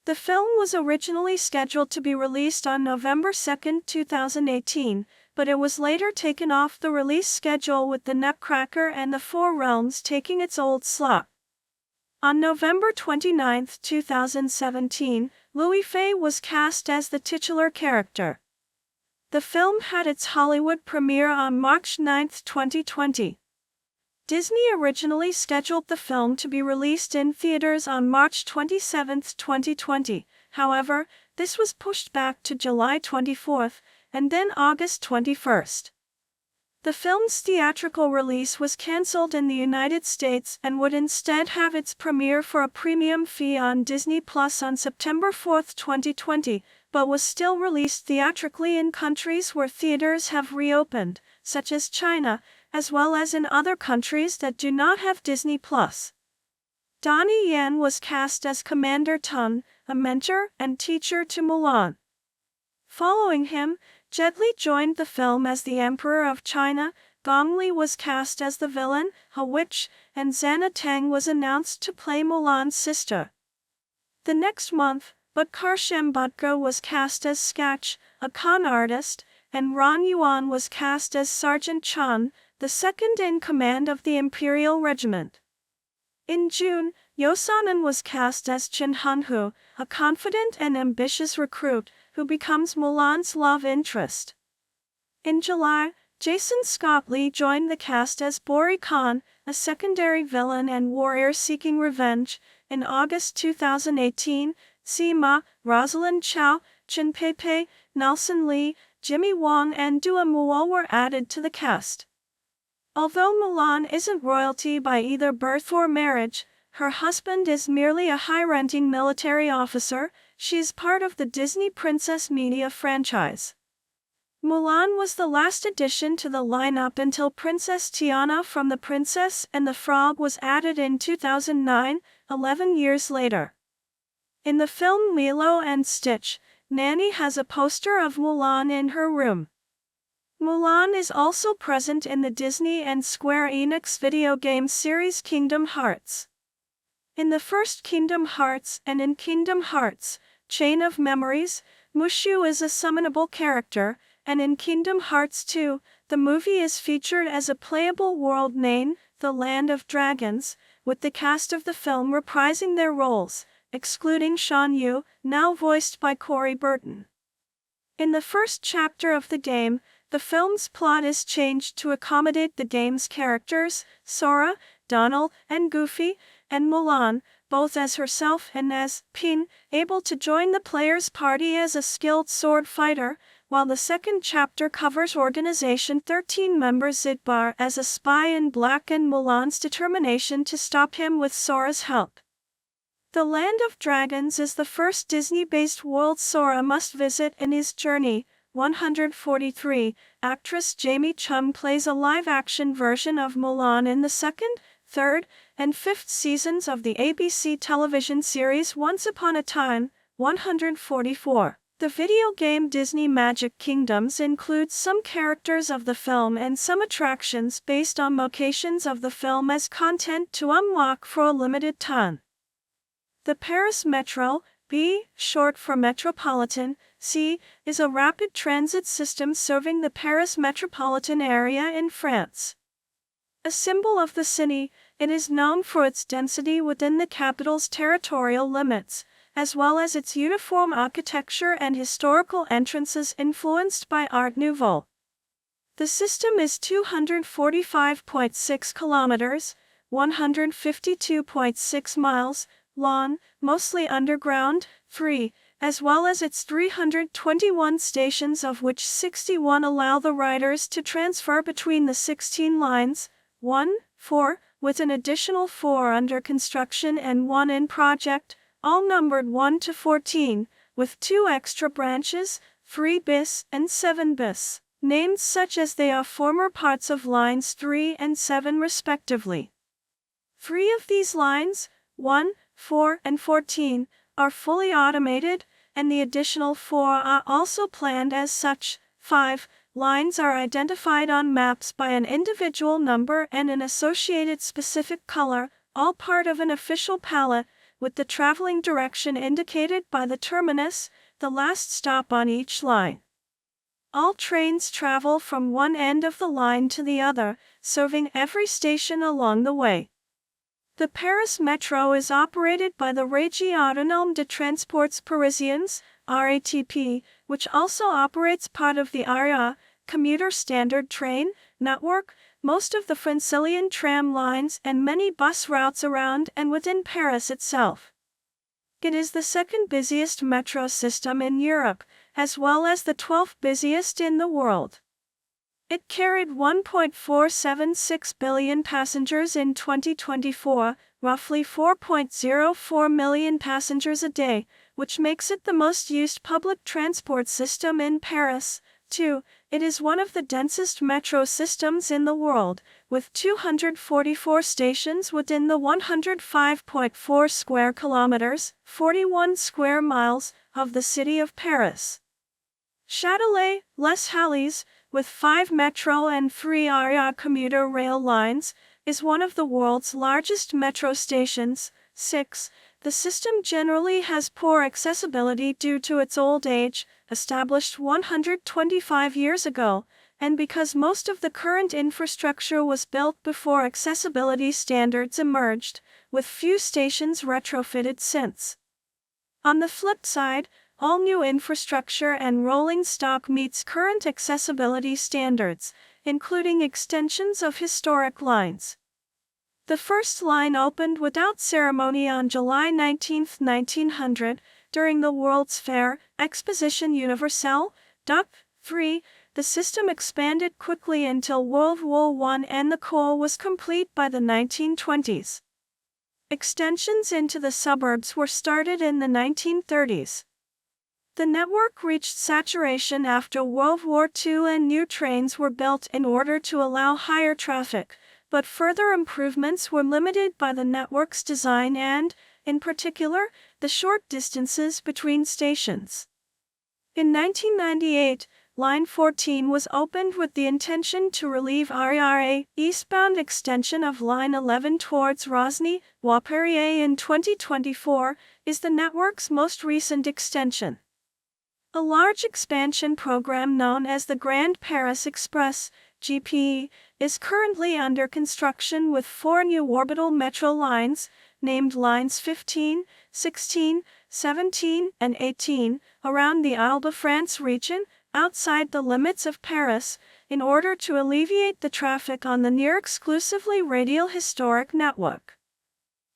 The film was originally scheduled to be released on November 2, 2018, but it was later taken off the release schedule with The Nutcracker and The Four Realms taking its old slot. On November 29, 2017, Louis Fay was cast as the titular character. The film had its Hollywood premiere on March 9, 2020. Disney originally scheduled the film to be released in theaters on March 27, 2020. However, this was pushed back to July 24 and then August 21. The film's theatrical release was cancelled in the United States and would instead have its premiere for a premium fee on Disney Plus on September 4, 2020, but was still released theatrically in countries where theaters have reopened, such as China, as well as in other countries that do not have Disney+. Donnie Yen was cast as Commander Tun, a mentor and teacher to Mulan. Following him, Jet Li joined the film as the Emperor of China, Gong Li was cast as the villain, a witch, and Zanna Tang was announced to play Mulan's sister. The next month, Bhatkar Shambhatkar was cast as Skach, a con artist, and Ron Yuan was cast as Sergeant Chan, the second in command of the Imperial Regiment. In June, Yosanan was cast as Chin Hunhu, a confident and ambitious recruit who becomes Mulan's love interest. In July, Jason Scott Lee joined the cast as Bori Khan, a secondary villain and warrior seeking revenge. In August 2018, Sima, Rosalind Chow, Chin Pei, Nelson Lee, Jimmy Wong and Dua Muo were added to the cast. Although Mulan isn't royalty by either birth or marriage, her husband is merely a high-ranking military officer. She is part of the Disney Princess Media franchise. Mulan was the last addition to the lineup until Princess Tiana from The Princess and the Frog was added in 2009, 11 years later. In the film Lilo and Stitch, Nanny has a poster of Mulan in her room. Mulan is also present in the Disney and Square Enix video game series Kingdom Hearts. In the first Kingdom Hearts and in Kingdom Hearts, Chain of Memories, Mushu is a summonable character, and in Kingdom Hearts 2, the movie is featured as a playable world named The Land of Dragons, with the cast of the film reprising their roles, excluding Shan Yu, now voiced by Corey Burton. In the first chapter of the game, the film's plot is changed to accommodate the game's characters, Sora, Donald, and Goofy, and Mulan, both as herself and as Pin, able to join the player's party as a skilled sword fighter, while the second chapter covers Organization 13 member Zidbar as a spy in black and Mulan's determination to stop him with Sora's help. The Land of Dragons is the first Disney-based world Sora must visit in his journey. 143, actress Jamie Chung plays a live-action version of Mulan in the second, third, and fifth seasons of the ABC television series Once Upon a Time. 144. The video game Disney Magic Kingdoms includes some characters of the film and some attractions based on locations of the film as content to unlock for a limited time. The Paris Metro, B, short for Metropolitan, C, is a rapid transit system serving the Paris metropolitan area in France. A symbol of the city, it is known for its density within the capital's territorial limits, as well as its uniform architecture and historical entrances influenced by Art Nouveau. The system is 245.6 kilometers, 152.6 miles, long, mostly underground, free, as well as its 321 stations, of which 61 allow the riders to transfer between the 16 lines, 4, with an additional 4 under construction and 1 in project, all numbered 1 to 14, with 2 extra branches, 3 bis and 7 bis, named such as they are former parts of lines 3 and 7 respectively. 3 of these lines, 1, 4, and 14, are fully automated, and the additional 4 are also planned as such. 5 lines are identified on maps by an individual number and an associated specific color, all part of an official palette, with the traveling direction indicated by the terminus, the last stop on each line. All trains travel from one end of the line to the other, serving every station along the way. The Paris Metro is operated by the Régie Autonome de Transports Parisiens, RATP, which also operates part of the ARIA, commuter standard train, network, most of the Francilian tram lines and many bus routes around and within Paris itself. It is the second busiest metro system in Europe, as well as the 12th busiest in the world. It carried 1.476 billion passengers in 2024, roughly 4.04 million passengers a day, which makes it the most used public transport system in Paris. 2. It is one of the densest metro systems in the world, with 244 stations within the 105.4 square kilometers, 41 square miles, of the city of Paris. Châtelet, Les Halles, with 5 metro and 3 RER commuter rail lines, is one of the world's largest metro stations. 6. The system generally has poor accessibility due to its old age, established 125 years ago, and because most of the current infrastructure was built before accessibility standards emerged, with few stations retrofitted since. On the flip side, all new infrastructure and rolling stock meets current accessibility standards, including extensions of historic lines. The first line opened without ceremony on July 19, 1900, during the World's Fair, Exposition Universelle, DUC. 3. The system expanded quickly until World War I and the core was complete by the 1920s. Extensions into the suburbs were started in the 1930s. The network reached saturation after World War II and new trains were built in order to allow higher traffic, but further improvements were limited by the network's design and, in particular, the short distances between stations. In 1998, Line 14 was opened with the intention to relieve RER eastbound extension of Line 11 towards Rosny. Waparier in 2024 is the network's most recent extension. A large expansion program known as the Grand Paris Express, GPE, is currently under construction with 4 new orbital metro lines, named Lines 15, 16, 17, and 18, around the Île-de-France region, outside the limits of Paris, in order to alleviate the traffic on the near-exclusively radial historic network.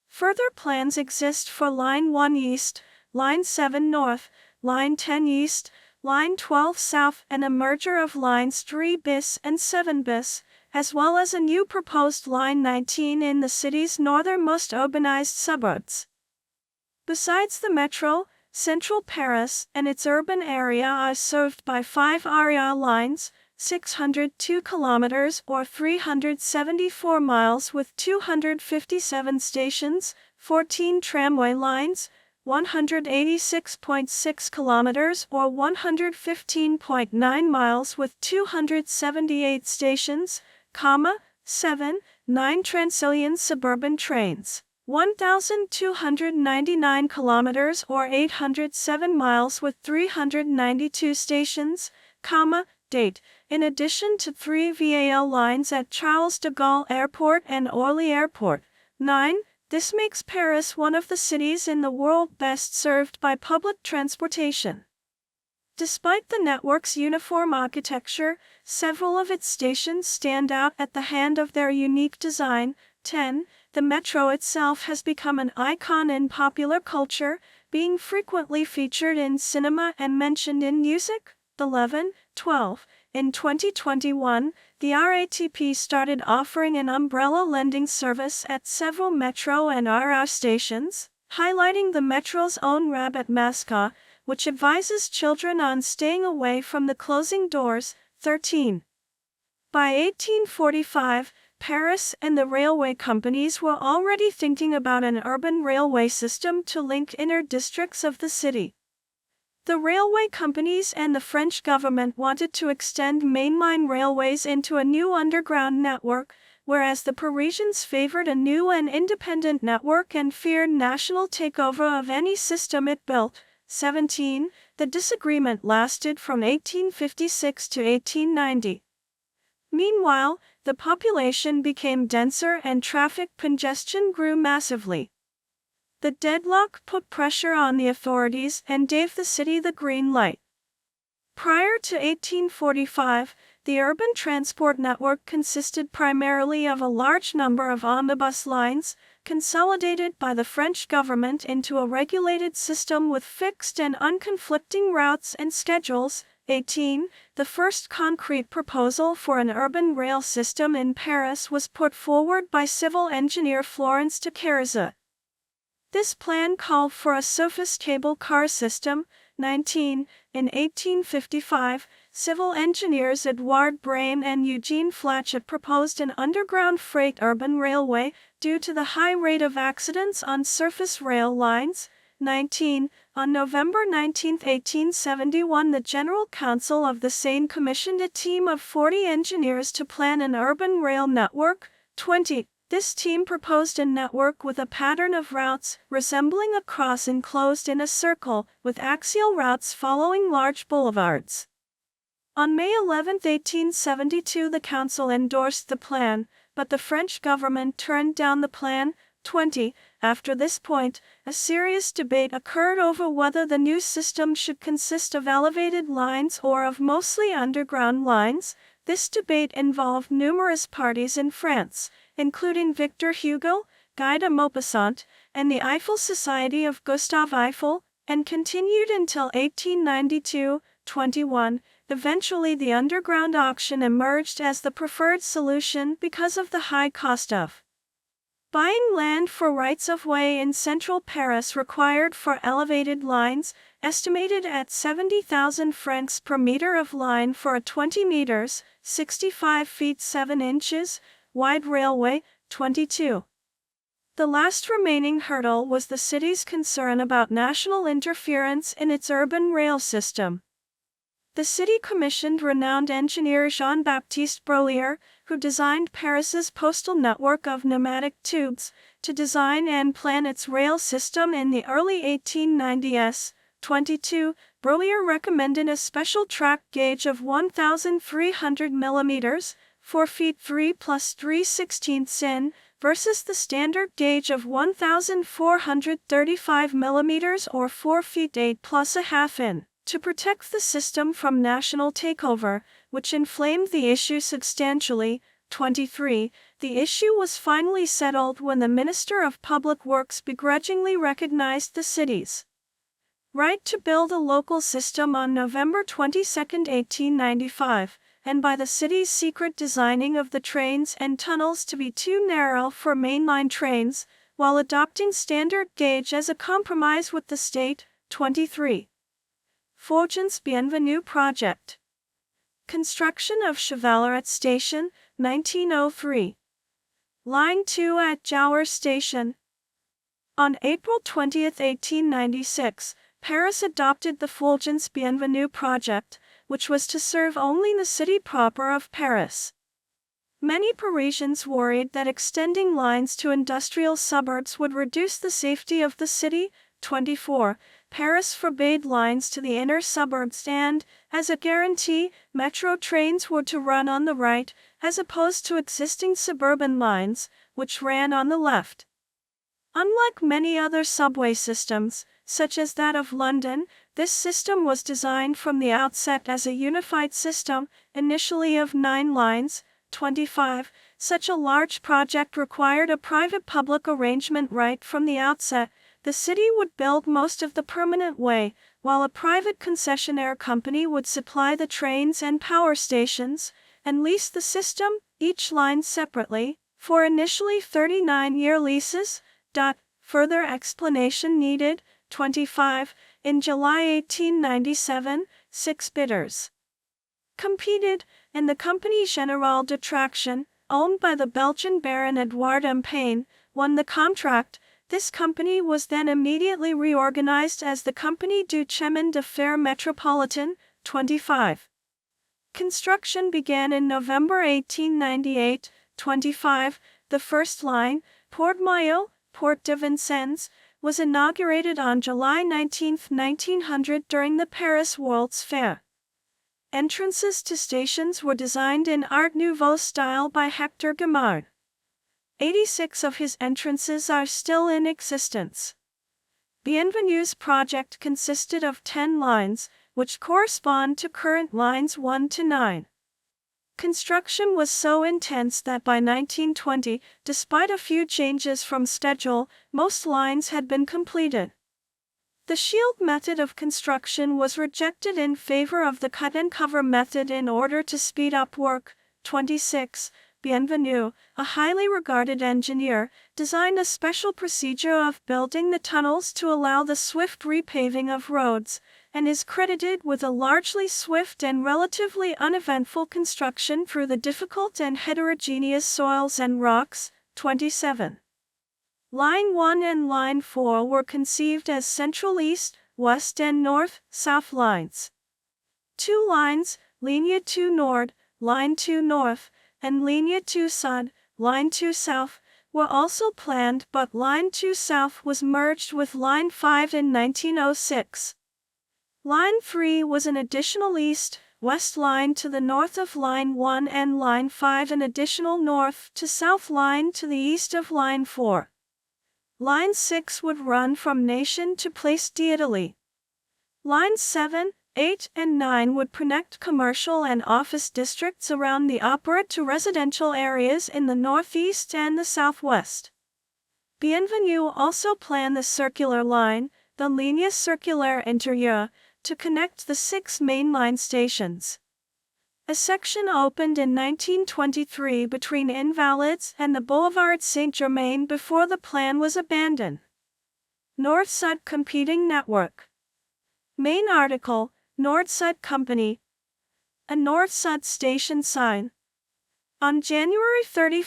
Further plans exist for Line 1 East, Line 7 North, Line 10 East, Line 12 South, and a merger of Lines 3 bis and 7 bis, as well as a new proposed Line 19 in the city's northernmost urbanized suburbs. Besides the metro, central Paris and its urban area are served by 5 RER lines, 602 kilometers or 374 miles with 257 stations, 14 tramway lines, 186.6 kilometers or 115.9 miles with 278 stations, 7, 9 Transilien suburban trains, 1,299 kilometers or 807 miles with 392 stations, date, in addition to 3 VAL lines at Charles de Gaulle Airport and Orly Airport. 9. This makes Paris one of the cities in the world best served by public transportation. Despite the network's uniform architecture, several of its stations stand out at the hand of their unique design. 10. The metro itself has become an icon in popular culture, being frequently featured in cinema and mentioned in music. 11. 12. In 2021, the RATP started offering an umbrella lending service at several metro and RR stations, highlighting the metro's own rabbit mascot, which advises children on staying away from the closing doors. 13. By 1845, Paris and the railway companies were already thinking about an urban railway system to link inner districts of the city. The railway companies and the French government wanted to extend mainline railways into a new underground network, whereas the Parisians favored a new and independent network and feared national takeover of any system it built. 17. The disagreement lasted from 1856 to 1890. Meanwhile, the population became denser and traffic congestion grew massively. The deadlock put pressure on the authorities and gave the city the green light. Prior to 1845, the urban transport network consisted primarily of a large number of omnibus lines, consolidated by the French government into a regulated system with fixed and unconflicting routes and schedules. 18. The first concrete proposal for an urban rail system in Paris was put forward by civil engineer Florence de Carriza. This plan called for a surface cable car system. 19. In 1855, civil engineers Edouard Brain and Eugene Flachet proposed an underground freight urban railway due to the high rate of accidents on surface rail lines. 19. On November 19, 1871, the General Council of the Seine commissioned a team of 40 engineers to plan an urban rail network. 20. This team proposed a network with a pattern of routes resembling a cross enclosed in a circle, with axial routes following large boulevards. On May 11, 1872, the council endorsed the plan, but the French government turned down the plan. 20. After this point, a serious debate occurred over whether the new system should consist of elevated lines or of mostly underground lines. This debate involved numerous parties in France, including Victor Hugo, Guy de Maupassant, and the Eiffel Society of Gustave Eiffel, and continued until 1892. 21. Eventually, the underground auction emerged as the preferred solution because of the high cost of buying land for rights-of-way in central Paris required for elevated lines, estimated at 70,000 francs per meter of line for a 20 meters, 65 feet 7 inches, wide railway. 22. The last remaining hurdle was the city's concern about national interference in its urban rail system. The city commissioned renowned engineer Jean-Baptiste Broglie, who designed Paris's postal network of pneumatic tubes, to design and plan its rail system in the early 1890s. 22. Broglie recommended a special track gauge of 1,300 millimeters, 4 feet 3 plus 3/16 in, versus the standard gauge of 1,435 millimeters or 4 feet 8 plus a half in, to protect the system from national takeover, which inflamed the issue substantially. 23. The issue was finally settled when the Minister of Public Works begrudgingly recognized the city's right to build a local system on November 22, 1895, and by the city's secret designing of the trains and tunnels to be too narrow for mainline trains, while adopting standard gauge as a compromise with the state. 23. Fulgence Bienvenue Project. Construction of Chevaleret Station, 1903. Line 2 at Jouer Station. On April 20, 1896, Paris adopted the Fulgence Bienvenue Project, which was to serve only the city proper of Paris. Many Parisians worried that extending lines to industrial suburbs would reduce the safety of the city. 24. Paris forbade lines to the inner suburbs and, as a guarantee, metro trains were to run on the right, as opposed to existing suburban lines, which ran on the left. Unlike many other subway systems, such as that of London, this system was designed from the outset as a unified system, initially of 9 lines. 25. Such a large project required a private-public arrangement right from the outset. The city would build most of the permanent way, while a private concessionaire company would supply the trains and power stations, and lease the system, each line separately, for initially 39-year leases. Further explanation needed. 25. In July 1897, 6 bidders competed, and the Compagnie Générale de Traction, owned by the Belgian Baron Edouard Pain, won the contract. This company was then immediately reorganized as the Compagnie du Chemin de Fer Métropolitain. 25. Construction began in November 1898. 25. The first line, Port-Maillot, Port de Vincennes, was inaugurated on July 19, 1900 during the Paris World's Fair. Entrances to stations were designed in Art Nouveau style by Hector Guimard. 86 of his entrances are still in existence. Bienvenue's project consisted of 10 lines, which correspond to current lines 1 to 9. Construction was so intense that by 1920, despite a few changes from schedule, most lines had been completed. The shield method of construction was rejected in favor of the cut-and-cover method in order to speed up work. 26. Bienvenue, a highly regarded engineer, designed a special procedure of building the tunnels to allow the swift repaving of roads. and is credited with a largely swift and relatively uneventful construction through the difficult and heterogeneous soils and rocks. 27. Line 1 and Line 4 were conceived as Central East, West and North, South lines. Two lines, Linie 2 Nord, Line 2 North, and Linie 2 Sud, Line 2 South, were also planned, but Line 2 South was merged with Line 5 in 1906. Line 3 was an additional east-west line to the north of Line 1 and Line 5 an additional north-to-south line to the east of Line 4. Line 6 would run from Nation to Place d'Italie. Lines 7, 8, and 9 would connect commercial and office districts around the opera to residential areas in the northeast and the southwest. Bienvenue also planned the circular line, the Ligne circulaire intérieure, to connect the 6 mainline stations. A section opened in 1923 between Invalides and the Boulevard Saint-Germain before the plan was abandoned. North-Sud Competing Network. Main article, Nord-Sud Company. A North-Sud station sign. On January 31,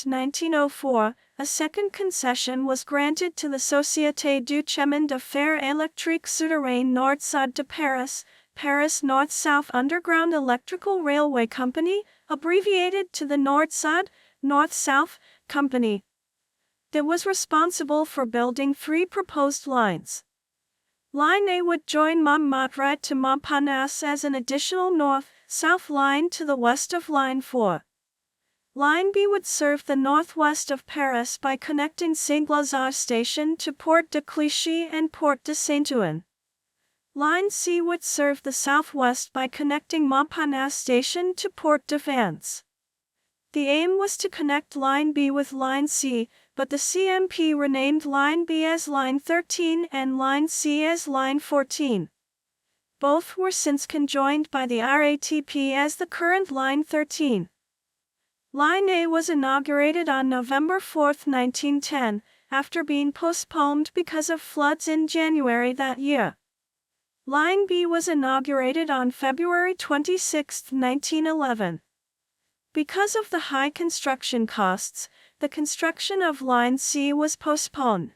1904, a second concession was granted to the Société du Chemin de Fer Électrique Souterrain Nord-Sud de Paris, Paris North-South Underground Electrical Railway Company, abbreviated to the Nord-Sud, North-South, Company. It was responsible for building 3 proposed lines. Line A would join Montmartre to Montparnasse as an additional north-south line to the west of Line 4. Line B would serve the northwest of Paris by connecting Saint-Lazare station to Porte de Clichy and Porte de Saint-Ouen. Line C would serve the southwest by connecting Montparnasse station to Porte de Vannes. The aim was to connect Line B with Line C, but the CMP renamed Line B as Line 13 and Line C as Line 14. Both were since conjoined by the RATP as the current Line 13. Line A was inaugurated on November 4, 1910, after being postponed because of floods in January that year. Line B was inaugurated on February 26, 1911. Because of the high construction costs, the construction of Line C was postponed.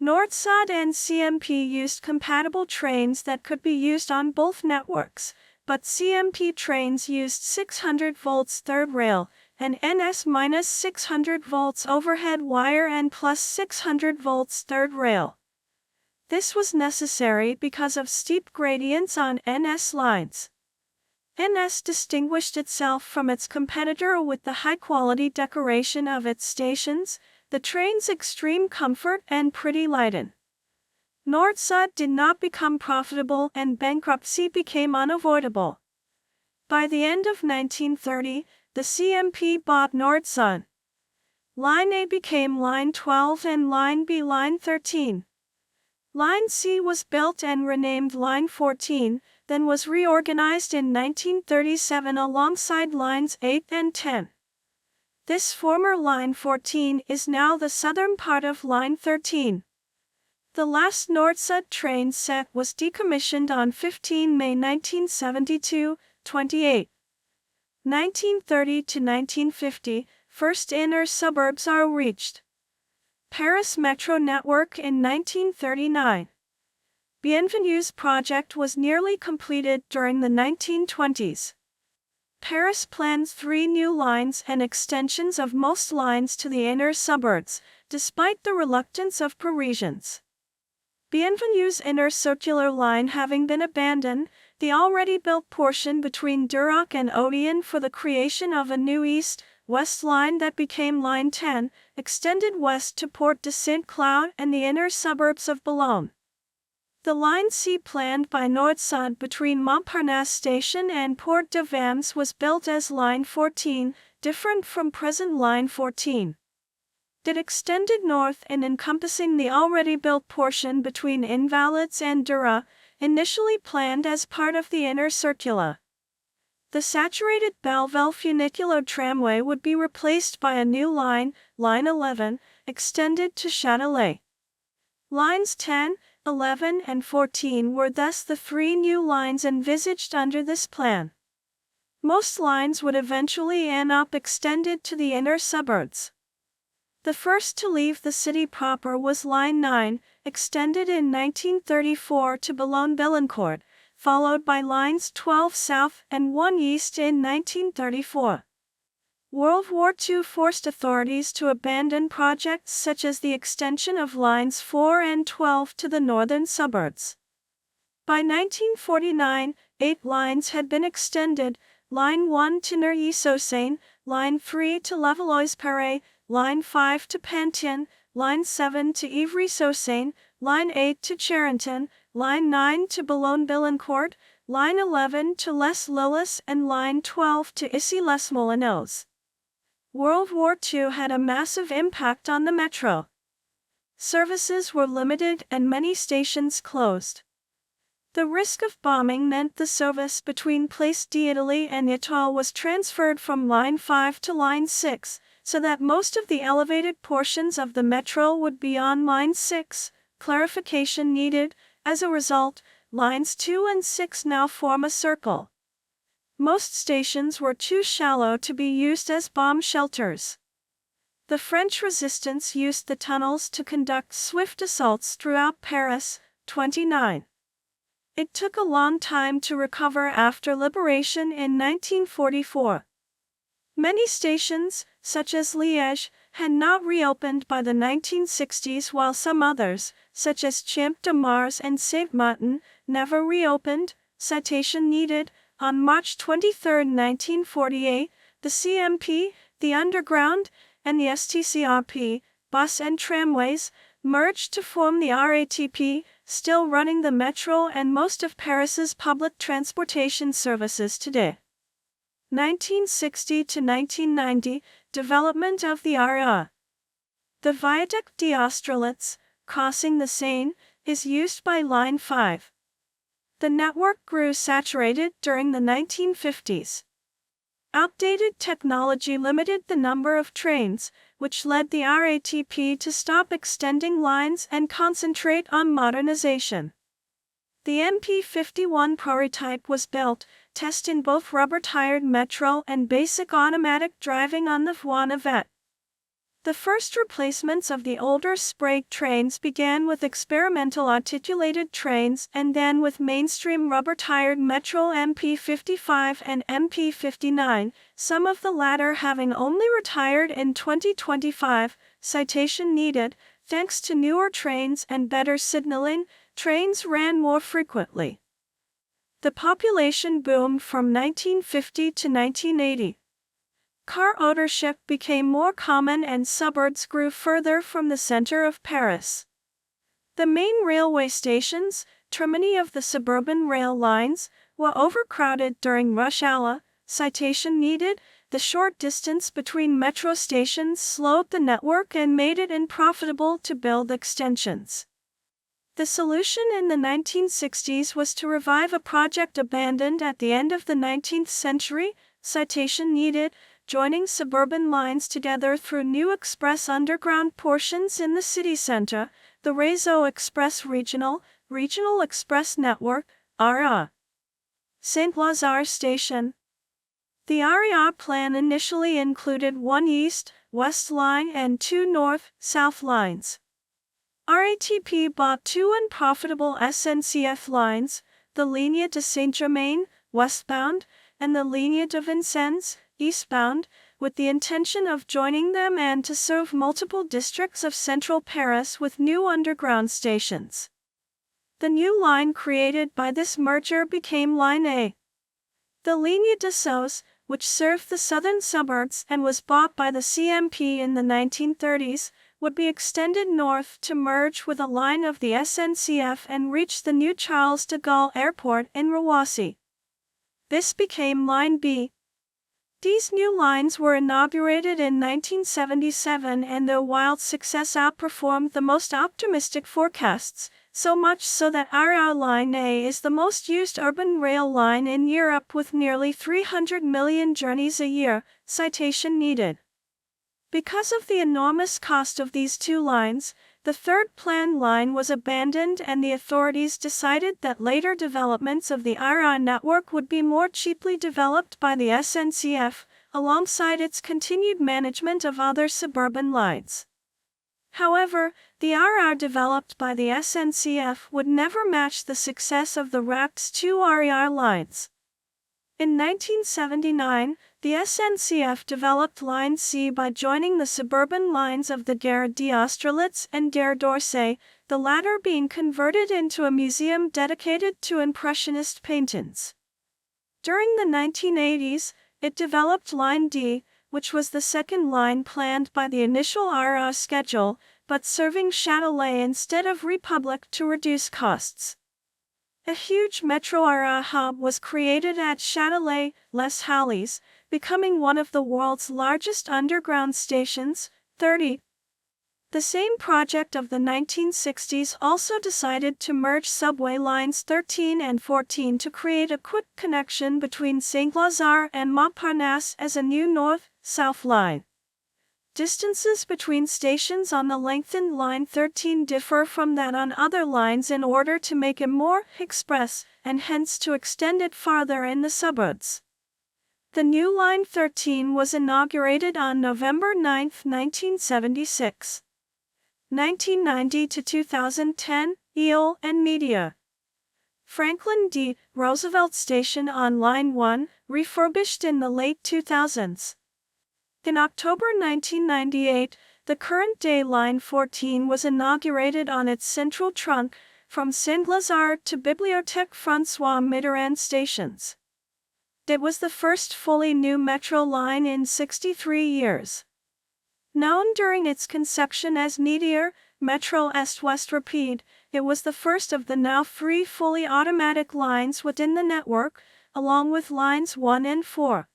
Nord-Sud and CMP used compatible trains that could be used on both networks, but CMP trains used 600 volts third rail, and NS-600 volts overhead wire and plus 600 volts third rail. This was necessary because of steep gradients on NS lines. NS distinguished itself from its competitor with the high-quality decoration of its stations, the train's extreme comfort and pretty lighting. Nord-Sud did not become profitable and bankruptcy became unavoidable. By the end of 1930, the CMP bought Nord-Sud. Line A became Line 12 and Line B Line 13. Line C was built and renamed Line 14, then was reorganized in 1937 alongside Lines 8 and 10. This former Line 14 is now the southern part of Line 13. The last Nord-Sud train set was decommissioned on 15 May 1972, 28. 1930 to 1950, first inner suburbs are reached. Paris Metro Network in 1939. Bienvenue's project was nearly completed during the 1920s. Paris plans 3 new lines and extensions of most lines to the inner suburbs, despite the reluctance of Parisians. Bienvenue's inner circular line having been abandoned, the already built portion between Duroc and Odeon for the creation of a new east-west line that became Line 10, extended west to Porte de Saint-Cloud and the inner suburbs of Boulogne. The Line C planned by Nord-Sud between Montparnasse Station and Porte de Vannes was built as Line 14, different from present Line 14. It extended north and encompassing the already built portion between Invalides and Dura, initially planned as part of the inner circular. The saturated Belleville funicular tramway would be replaced by a new line, Line 11, extended to Châtelet. Lines 10, 11, and 14 were thus the three new lines envisaged under this plan. Most lines would eventually end up extended to the inner suburbs. The first to leave the city proper was Line 9, extended in 1934 to Boulogne-Billancourt, followed by Lines 12 South and 1 East in 1934. World War II forced authorities to abandon projects such as the extension of Lines 4 and 12 to the northern suburbs. By 1949, 8 lines had been extended: Line 1 to Neuilly-sur-Seine, Line 3 to Levallois-Perret, Line 5 to Pantin, Line 7 to Ivry-sur-Seine, Line 8 to Charenton, Line 9 to Boulogne-Billancourt, Line 11 to Les Lillas, and Line 12 to Issy-les-Moulineaux. World War II had a massive impact on the metro. Services were limited and many stations closed. The risk of bombing meant the service between Place d'Italie and Étoile was transferred from Line 5 to Line 6, so that most of the elevated portions of the metro would be on Line 6. Clarification needed. As a result, Lines 2 and 6 now form a circle. Most stations were too shallow to be used as bomb shelters. The French resistance used the tunnels to conduct swift assaults throughout Paris. 29. It took a long time to recover after liberation in 1944. Many stations, such as Liège, had not reopened by the 1960s, while some others, such as Champ-de-Mars and Saint-Martin, never reopened. Citation needed. On March 23, 1948, the CMP, the Underground, and the STCRP, bus and tramways, merged to form the RATP, still running the metro and most of Paris's public transportation services today. 1960 to 1990, development of the RER. The Viaduct d'Austerlitz, crossing the Seine, is used by Line 5. The network grew saturated during the 1950s. Outdated technology limited the number of trains, which led the RATP to stop extending lines and concentrate on modernization. The MP51 prototype was built, tested in both rubber-tired metro and basic automatic driving on the Voie Navette. The first replacements of the older Sprague trains began with experimental articulated trains and then with mainstream rubber-tired metro MP55 and MP59, some of the latter having only retired in 2025. Citation needed. Thanks to newer trains and better signaling, trains ran more frequently. The population boomed from 1950 to 1980. Car ownership became more common and suburbs grew further from the center of Paris. The main railway stations, termini of the suburban rail lines, were overcrowded during rush hour. Citation needed. The short distance between metro stations slowed the network and made it unprofitable to build extensions. The solution in the 1960s was to revive a project abandoned at the end of the 19th century. Citation needed. Joining suburban lines together through new express underground portions in the city center, the Réseau Express Regional Express Network, RER. Saint-Lazare Station. The RER plan initially included 1 east-west line and 2 north-south lines. RATP bought 2 unprofitable SNCF lines, the Ligne de Saint-Germain, westbound, and the Ligne de Vincennes, eastbound, with the intention of joining them and to serve multiple districts of central Paris with new underground stations. The new line created by this merger became Line A. The Ligne de Sceaux, which served the southern suburbs and was bought by the CMP in the 1930s, would be extended north to merge with a line of the SNCF and reach the new Charles de Gaulle Airport in Roissy. This became Line B. These new lines were inaugurated in 1977 and their wild success outperformed the most optimistic forecasts, so much so that RER Line A is the most used urban rail line in Europe with nearly 300 million journeys a year. Citation needed. Because of the enormous cost of these 2 lines, The third planned line was abandoned and the authorities decided that later developments of the IRA network would be more cheaply developed by the SNCF, alongside its continued management of other suburban lines. However, the RR developed by the SNCF would never match the success of the RAC's two RER lines. In 1979, the SNCF developed Line C by joining the suburban lines of the Gare d'Austerlitz and Gare d'Orsay, the latter being converted into a museum dedicated to Impressionist paintings. During the 1980s, it developed Line D, which was the second line planned by the initial RR schedule, but serving Châtelet instead of Republic to reduce costs. A huge metro RR hub was created at Châtelet, Les Halles, becoming one of the world's largest underground stations, 30. The same project of the 1960s also decided to merge subway lines 13 and 14 to create a quick connection between Saint-Lazare and Montparnasse as a new north-south line. Distances between stations on the lengthened Line 13 differ from that on other lines in order to make it more express, and hence to extend it farther in the suburbs. The new Line 13 was inaugurated on November 9, 1976. 1990 to 2010, EOL and Media. Franklin D. Roosevelt Station on Line 1, refurbished in the late 2000s. In October 1998, the current-day Line 14 was inaugurated on its central trunk, from Saint-Lazare to Bibliothèque François Mitterrand stations. It was the first fully new metro line in 63 years. Known during its conception as Meteor, Metro Est-Ouest Rapide, it was the first of the now three fully automatic lines within the network, along with Lines 1 and 4.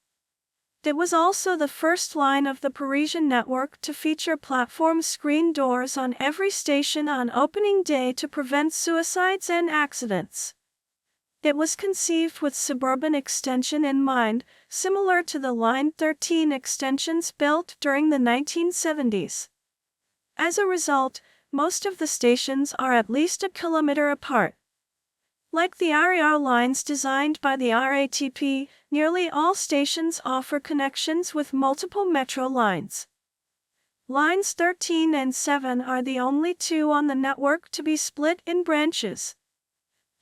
It was also the first line of the Parisian network to feature platform screen doors on every station on opening day to prevent suicides and accidents. It was conceived with suburban extension in mind, similar to the Line 13 extensions built during the 1970s. As a result, most of the stations are at least a kilometer apart. Like the RER lines designed by the RATP, nearly all stations offer connections with multiple metro lines. Lines 13 and 7 are the only two on the network to be split in branches.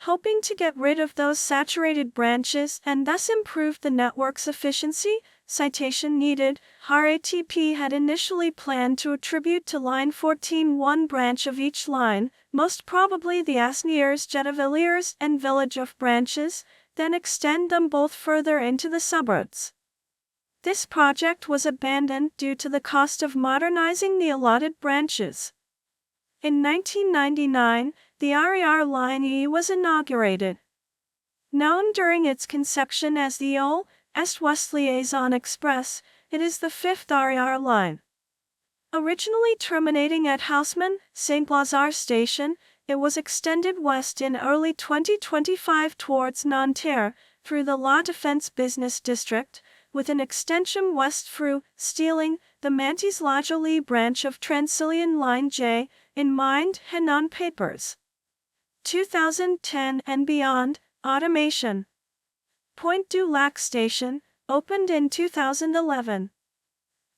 Hoping to get rid of those saturated branches and thus improve the network's efficiency, citation needed, RATP had initially planned to attribute to Line 14 one branch of each line, most probably the Asnières, Jettevilliers, and Village of branches, then extend them both further into the suburbs. This project was abandoned due to the cost of modernizing the allotted branches. In 1999, the RER Line E was inaugurated. Known during its conception as the EOL, Est-Ouest Liaison Express, it is the fifth RER line. Originally terminating at Haussmann, Saint-Lazare Station, it was extended west in early 2025 towards Nanterre, through the La Défense Business District, with an extension west through Steeling, the Mantes-La Jolie branch of Transilien Line J, in mind and on papers. 2010 and beyond, automation. Pointe du Lac Station, opened in 2011.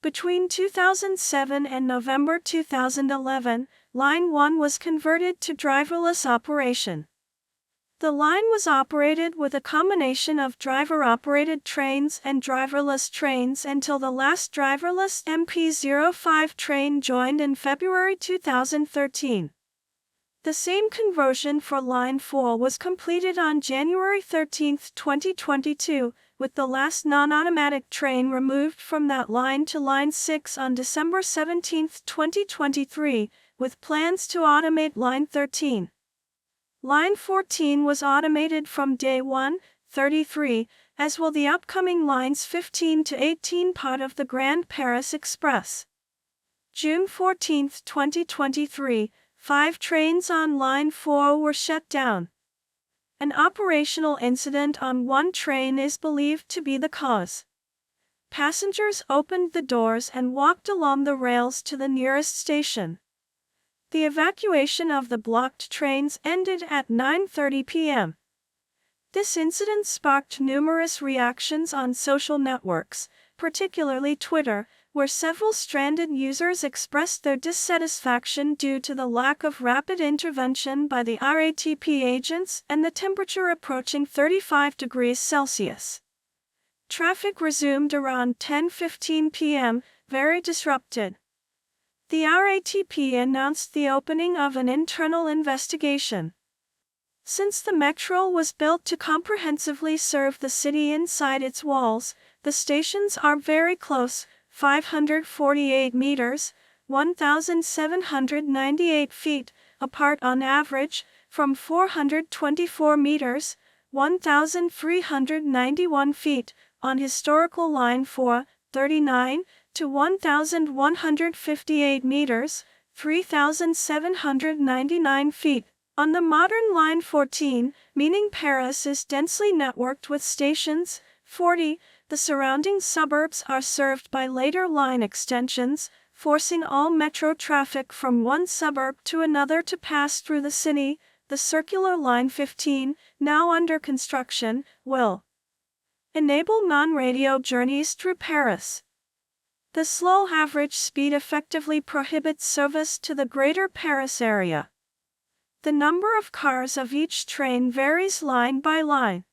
Between 2007 and November 2011, Line 1 was converted to driverless operation. The line was operated with a combination of driver-operated trains and driverless trains until the last driverless MP05 train joined in February 2013. The same conversion for Line 4 was completed on January 13, 2022, with the last non-automatic train removed from that line to Line 6 on December 17, 2023, with plans to automate Line 13. Line 14 was automated from day 1, 33, as will the upcoming Lines 15 to 18 part of the Grand Paris Express. June 14, 2023, 5 trains on Line 4 were shut down. An operational incident on one train is believed to be the cause. Passengers opened the doors and walked along the rails to the nearest station. The evacuation of the blocked trains ended at 9:30 p.m. This incident sparked numerous reactions on social networks, particularly Twitter, where several stranded users expressed their dissatisfaction due to the lack of rapid intervention by the RATP agents and the temperature approaching 35 degrees Celsius. Traffic resumed around 10:15 p.m., very disrupted. The RATP announced the opening of an internal investigation. Since the metro was built to comprehensively serve the city inside its walls, the stations are very close, 548 meters, 1,798 feet, apart on average, from 424 meters, 1,391 feet, on historical line 439, to 1,158 meters, 3,799 feet, on the modern line 14, meaning Paris is densely networked with stations. 40. The surrounding suburbs are served by later line extensions, forcing all metro traffic from one suburb to another to pass through the city. The circular line 15, now under construction, will enable non-radio journeys through Paris. The slow average speed effectively prohibits service to the greater Paris area. The number of cars of each train varies line by line.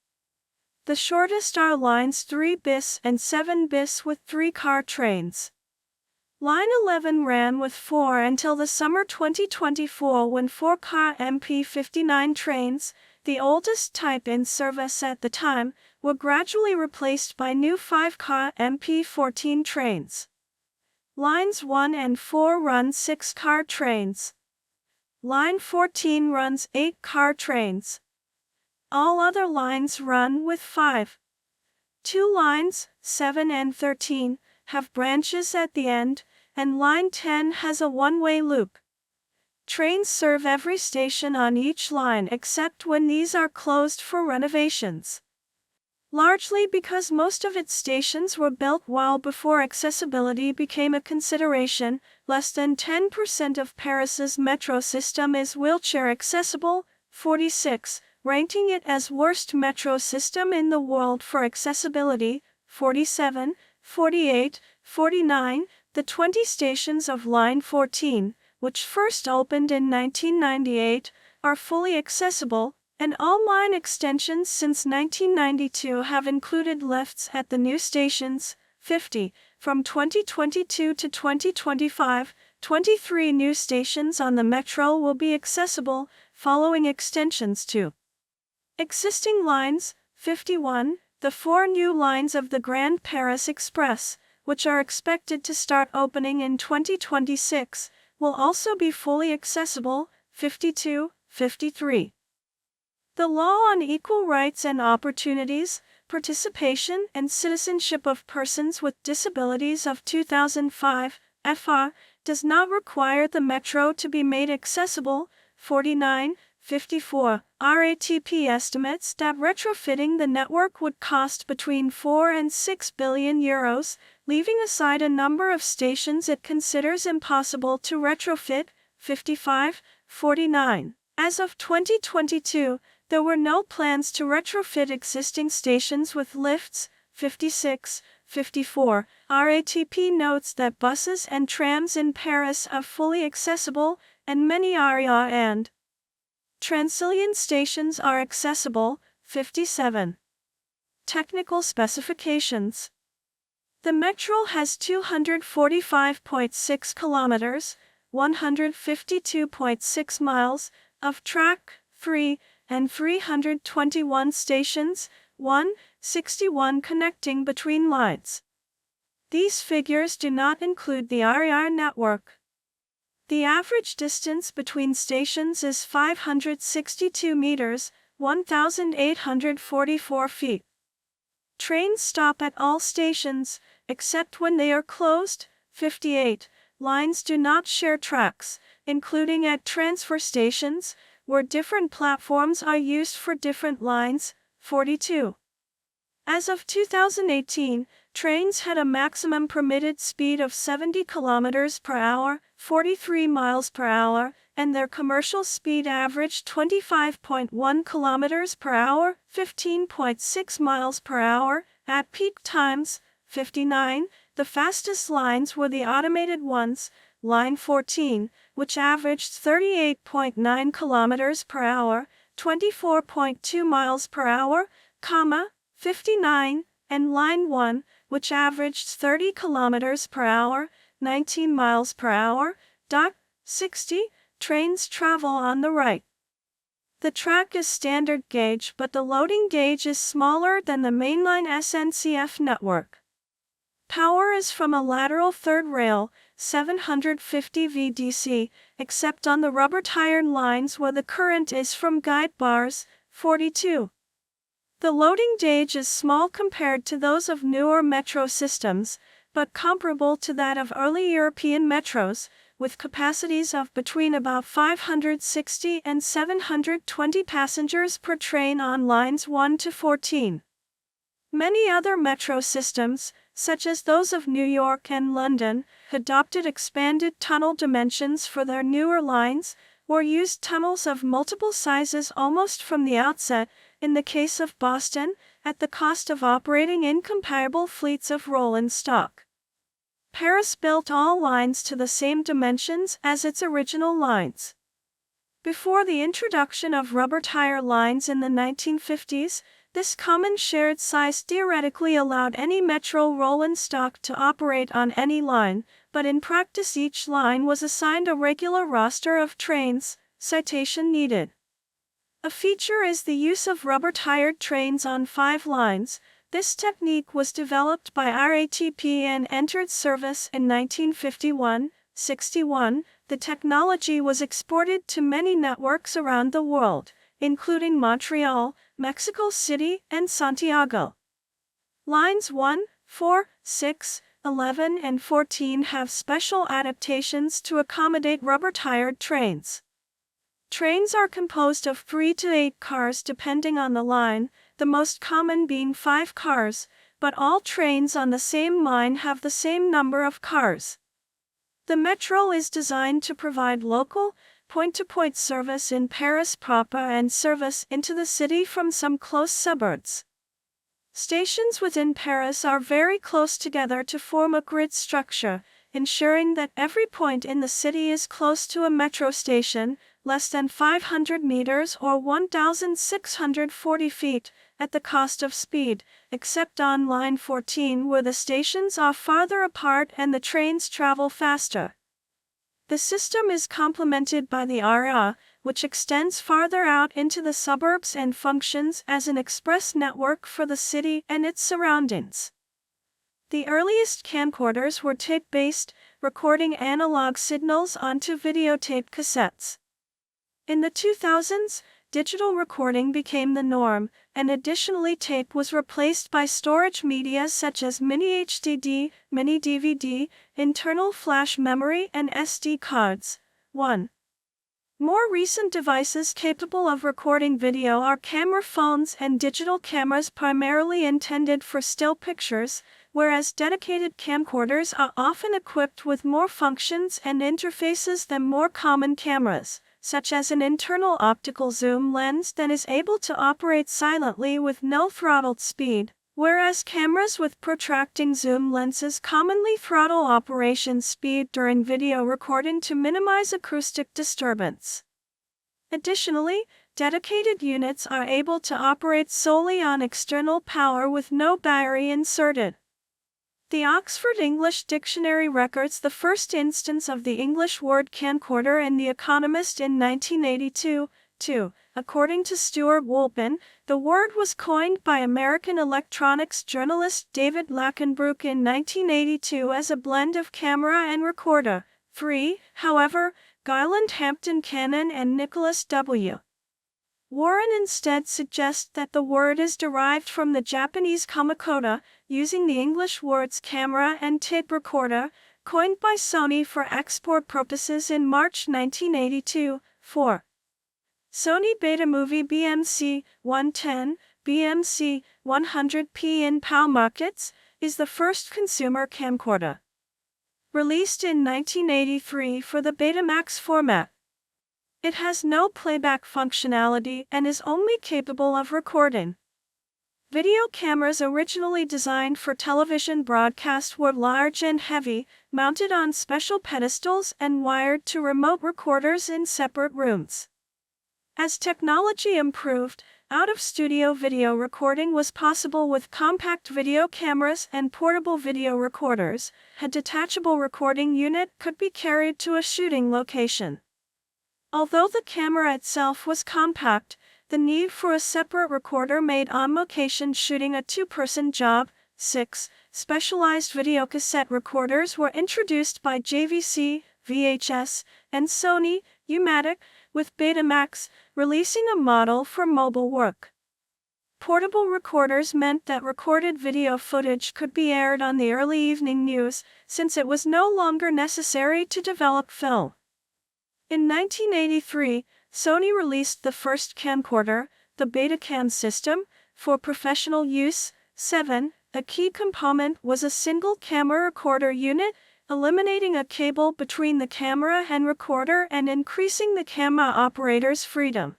The shortest are lines 3 bis and 7 bis with 3-car trains. Line 11 ran with 4 until the summer 2024 when 4-car MP59 trains, the oldest type in service at the time, were gradually replaced by new 5-car MP14 trains. Lines 1 and 4 run 6-car trains. Line 14 runs 8-car trains. All other lines run with 5. 2 lines, 7 and 13, have branches at the end, and line 10 has a one-way loop. Trains serve every station on each line except when these are closed for renovations. Largely because most of its stations were built well before accessibility became a consideration, less than 10% of Paris's metro system is wheelchair accessible. 46, ranking it as worst metro system in the world for accessibility. 47, 48, 49, the 20 stations of Line 14, which first opened in 1998, are fully accessible, and all line extensions since 1992 have included lifts at the new stations. 50. From 2022 to 2025, 23 new stations on the metro will be accessible, following extensions to existing lines. 51. The 4 new lines of the Grand Paris Express, which are expected to start opening in 2026, will also be fully accessible. 52. 53. The Law on Equal Rights and Opportunities, Participation and Citizenship of Persons with Disabilities of 2005, FR, does not require the metro to be made accessible. 49. 54. RATP estimates that retrofitting the network would cost between 4 and 6 billion euros, leaving aside a number of stations it considers impossible to retrofit. 55. 49. As of 2022, there were no plans to retrofit existing stations with lifts. 56. 54. RATP notes that buses and trams in Paris are fully accessible, and many ARIA and Transilien stations are accessible. 57. Technical specifications. The metro has 245.6 kilometers, 152.6 miles, of track, 3, and 321 stations, 61 connecting between lines. These figures do not include the RER network. The average distance between stations is 562 meters, 1,844 feet. Trains stop at all stations, except when they are closed. 58. Lines do not share tracks, including at transfer stations, where different platforms are used for different lines. 42. As of 2018, trains had a maximum permitted speed of 70 km per hour, 43 miles per hour, and their commercial speed averaged 25.1 kilometers per hour, 15.6 miles per hour, at peak times. 59. The fastest lines were the automated ones, Line 14, which averaged 38.9 kilometers per hour, 24.2 miles per hour, 59, and Line 1, which averaged 30 kilometers per hour, 19 miles per hour. 60. Trains travel on the right. The track is standard gauge, but the loading gauge is smaller than the mainline SNCF network. Power is from a lateral third rail, 750 VDC, except on the rubber-tired lines where the current is from guide bars. 42. The loading gauge is small compared to those of newer metro systems, but comparable to that of early European metros, with capacities of between about 560 and 720 passengers per train on lines 1 to 14. Many other metro systems, such as those of New York and London, adopted expanded tunnel dimensions for their newer lines, or used tunnels of multiple sizes almost from the outset, in the case of Boston, at the cost of operating incomparable fleets of rolling stock. Paris built all lines to the same dimensions as its original lines. Before the introduction of rubber tire lines in the 1950s, this common shared size theoretically allowed any metro rolling stock to operate on any line, but in practice each line was assigned a regular roster of trains, citation needed. A feature is the use of rubber-tired trains on 5 lines. This technique was developed by RATP and entered service in 1951. 61. The technology was exported to many networks around the world, including Montreal, Mexico City, and Santiago. Lines 1, 4, 6, 11, and 14 have special adaptations to accommodate rubber-tired trains. Trains are composed of 3 to 8 cars depending on the line, the most common being 5 cars, but all trains on the same line have the same number of cars. The metro is designed to provide local, point-to-point service in Paris proper and service into the city from some close suburbs. Stations within Paris are very close together to form a grid structure, ensuring that every point in the city is close to a metro station, less than 500 meters or 1,640 feet, at the cost of speed, except on Line 14 where the stations are farther apart and the trains travel faster. The system is complemented by the RA, which extends farther out into the suburbs and functions as an express network for the city and its surroundings. The earliest camcorders were tape-based, recording analog signals onto videotape cassettes. In the 2000s, digital recording became the norm, and additionally tape was replaced by storage media such as mini HDD, mini DVD, internal flash memory, and SD cards. 1. More recent devices capable of recording video are camera phones and digital cameras primarily intended for still pictures, whereas dedicated camcorders are often equipped with more functions and interfaces than more common cameras, such as an internal optical zoom lens that is able to operate silently with no throttled speed, whereas cameras with protracting zoom lenses commonly throttle operation speed during video recording to minimize acoustic disturbance. Additionally, dedicated units are able to operate solely on external power with no battery inserted. The Oxford English Dictionary records the first instance of the English word camcorder in The Economist in 1982. 2. According to Stuart Wolpin, the word was coined by American electronics journalist David Lackenbrook in 1982 as a blend of camera and recorder. 3. However, Garland Hampton Cannon and Nicholas W. Warren instead suggest that the word is derived from the Japanese kamakoda, using the English words camera and tape recorder, coined by Sony for export purposes in March 1982. 4. Sony Betamovie BMC 110, BMC 100p in PAL markets, is the first consumer camcorder. Released in 1983 for the Betamax format. It has no playback functionality and is only capable of recording. Video cameras originally designed for television broadcast were large and heavy, mounted on special pedestals and wired to remote recorders in separate rooms. As technology improved, out-of-studio video recording was possible with compact video cameras and portable video recorders. A detachable recording unit could be carried to a shooting location. Although the camera itself was compact, the need for a separate recorder made on-location shooting a two-person job. 6. Specialized videocassette recorders were introduced by JVC, VHS, and Sony, U-Matic, with Betamax, releasing a model for mobile work. Portable recorders meant that recorded video footage could be aired on the early evening news, since it was no longer necessary to develop film. In 1983, Sony released the first camcorder, the Betacam system, for professional use. 7. A key component was a single camera recorder unit, eliminating a cable between the camera and recorder and increasing the camera operator's freedom.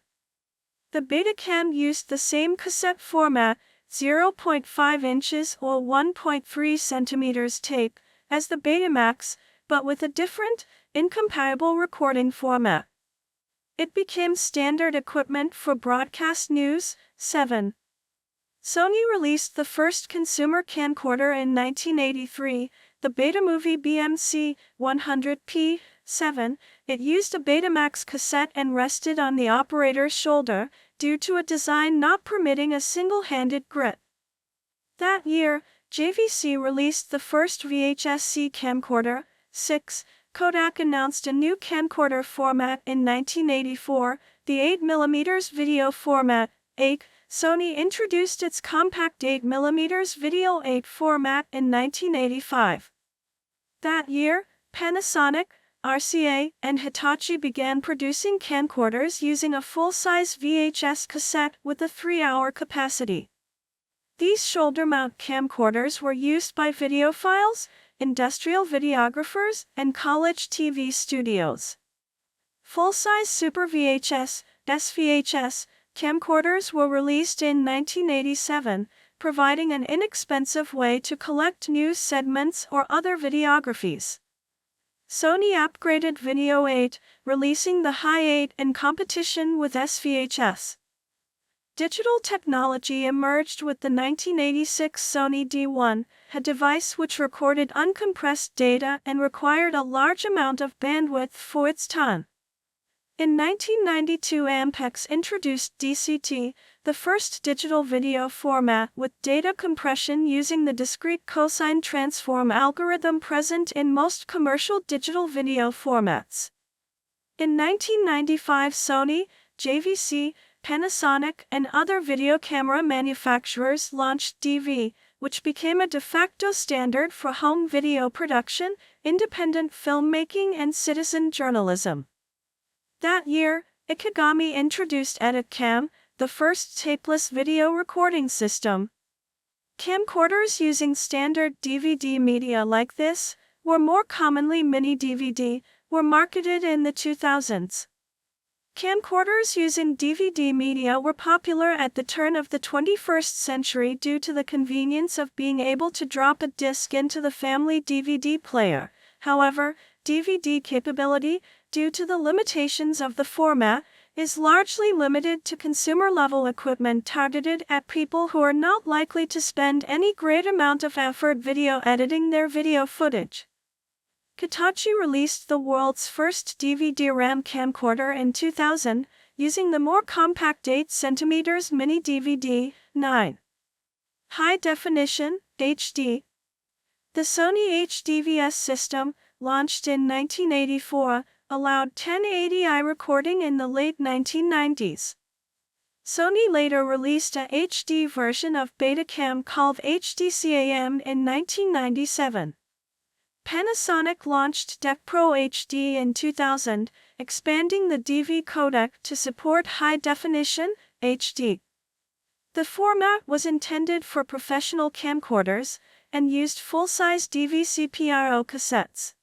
The Betacam used the same cassette format, 0.5 inches or 1.3 centimeters tape, as the Betamax, but with a different, incomparable recording format. It became standard equipment for broadcast news. 7. Sony released the first consumer camcorder in 1983, the Betamovie BMC 100P. 7. It used a Betamax cassette and rested on the operator's shoulder, due to a design not permitting a single-handed grip. That year, JVC released the first VHS-C camcorder. 6. Kodak announced a new camcorder format in 1984, the 8mm video format. 8. Sony introduced its compact 8mm Video 8 format in 1985. That year, Panasonic, RCA, and Hitachi began producing camcorders using a full-size VHS cassette with a 3-hour capacity. These shoulder-mount camcorders were used by videophiles, industrial videographers, and college TV studios. Full-size Super VHS, SVHS, camcorders were released in 1987, providing an inexpensive way to collect news segments or other videographies. Sony upgraded Video 8, releasing the Hi 8 in competition with SVHS. Digital technology emerged with the 1986 Sony D1, a device which recorded uncompressed data and required a large amount of bandwidth for its time. In 1992, Ampex introduced DCT, the first digital video format with data compression using the discrete cosine transform algorithm present in most commercial digital video formats. In 1995, Sony, JVC, Panasonic, and other video camera manufacturers launched DV, which became a de facto standard for home video production, independent filmmaking, and citizen journalism. That year, Ikegami introduced EditCam, the first tapeless video recording system. Camcorders using standard DVD media like this, or more commonly mini-DVD, were marketed in the 2000s. Camcorders using DVD media were popular at the turn of the 21st century due to the convenience of being able to drop a disc into the family DVD player. However, DVD capability, due to the limitations of the format, is largely limited to consumer-level equipment targeted at people who are not likely to spend any great amount of effort video editing their video footage. Hitachi released the world's first DVD-RAM camcorder in 2000, using the more compact 8cm mini-DVD. 9. High Definition, HD. The Sony HDVS system, launched in 1984, allowed 1080i recording in the late 1990s. Sony later released a HD version of Betacam called HDCAM in 1997. Panasonic launched DEC Pro HD in 2000, expanding the DV codec to support high definition, HD. The format was intended for professional camcorders, and used full-size DVC-PRO cassettes.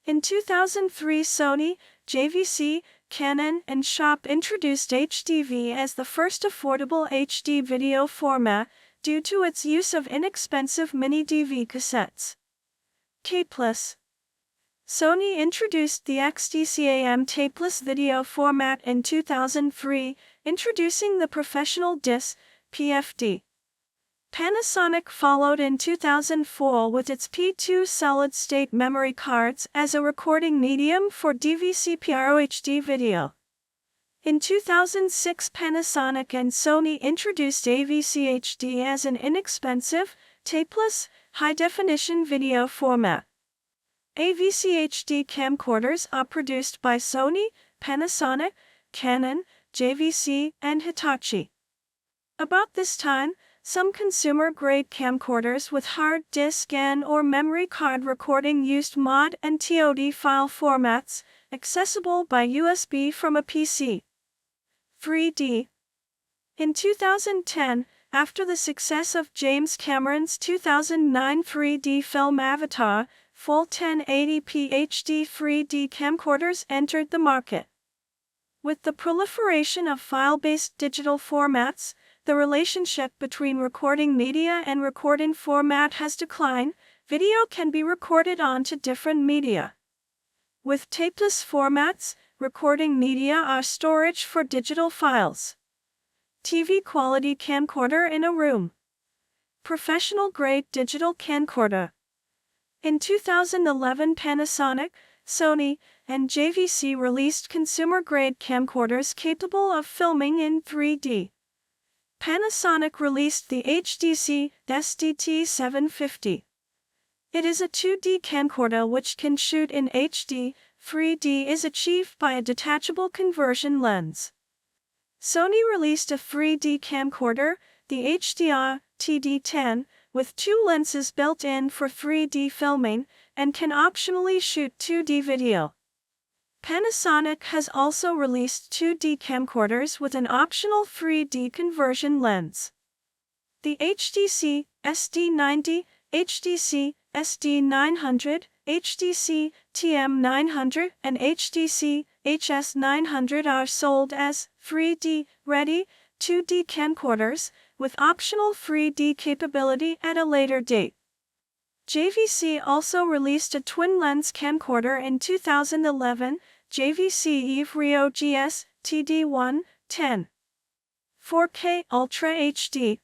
In 2003, Sony, JVC, Canon, and Sharp introduced HDV as the first affordable HD video format due to its use of inexpensive mini-DV cassettes. Tapeless. Sony introduced the XDCAM tapeless video format in 2003, introducing the professional disc, PFD. Panasonic followed in 2004 with its P2 solid-state memory cards as a recording medium for DVC-PRO HD video. In 2006, Panasonic and Sony introduced AVC HD as an inexpensive, tapeless, high-definition video format. AVC HD camcorders are produced by Sony, Panasonic, Canon, JVC, and Hitachi. About this time, some consumer-grade camcorders with hard disk and or memory card recording used MOD and TOD file formats, accessible by USB from a PC. 3D. In 2010, after the success of James Cameron's 2009 3D film Avatar, full 1080p HD 3D camcorders entered the market. With the proliferation of file-based digital formats, the relationship between recording media and recording format has declined. Video can be recorded onto different media. With tapeless formats, recording media are storage for digital files. TV quality camcorder in a room. Professional-grade digital camcorder. In 2011, Panasonic, Sony, and JVC released consumer-grade camcorders capable of filming in 3D. Panasonic released the HDC SDT750. It is a 2D camcorder which can shoot in HD. 3D is achieved by a detachable conversion lens. Sony released a 3D camcorder, the HDR TD10, with two lenses built in for 3D filming, and can optionally shoot 2D video. Panasonic has also released 2D camcorders with an optional 3D conversion lens. The HDC SD90, HDC SD900, HDC TM900, and HDC HS900 are sold as 3D-ready 2D camcorders, with optional 3D capability at a later date. JVC also released a twin-lens camcorder in 2011, JVC Eve Rio GS TD110. 4K Ultra HD.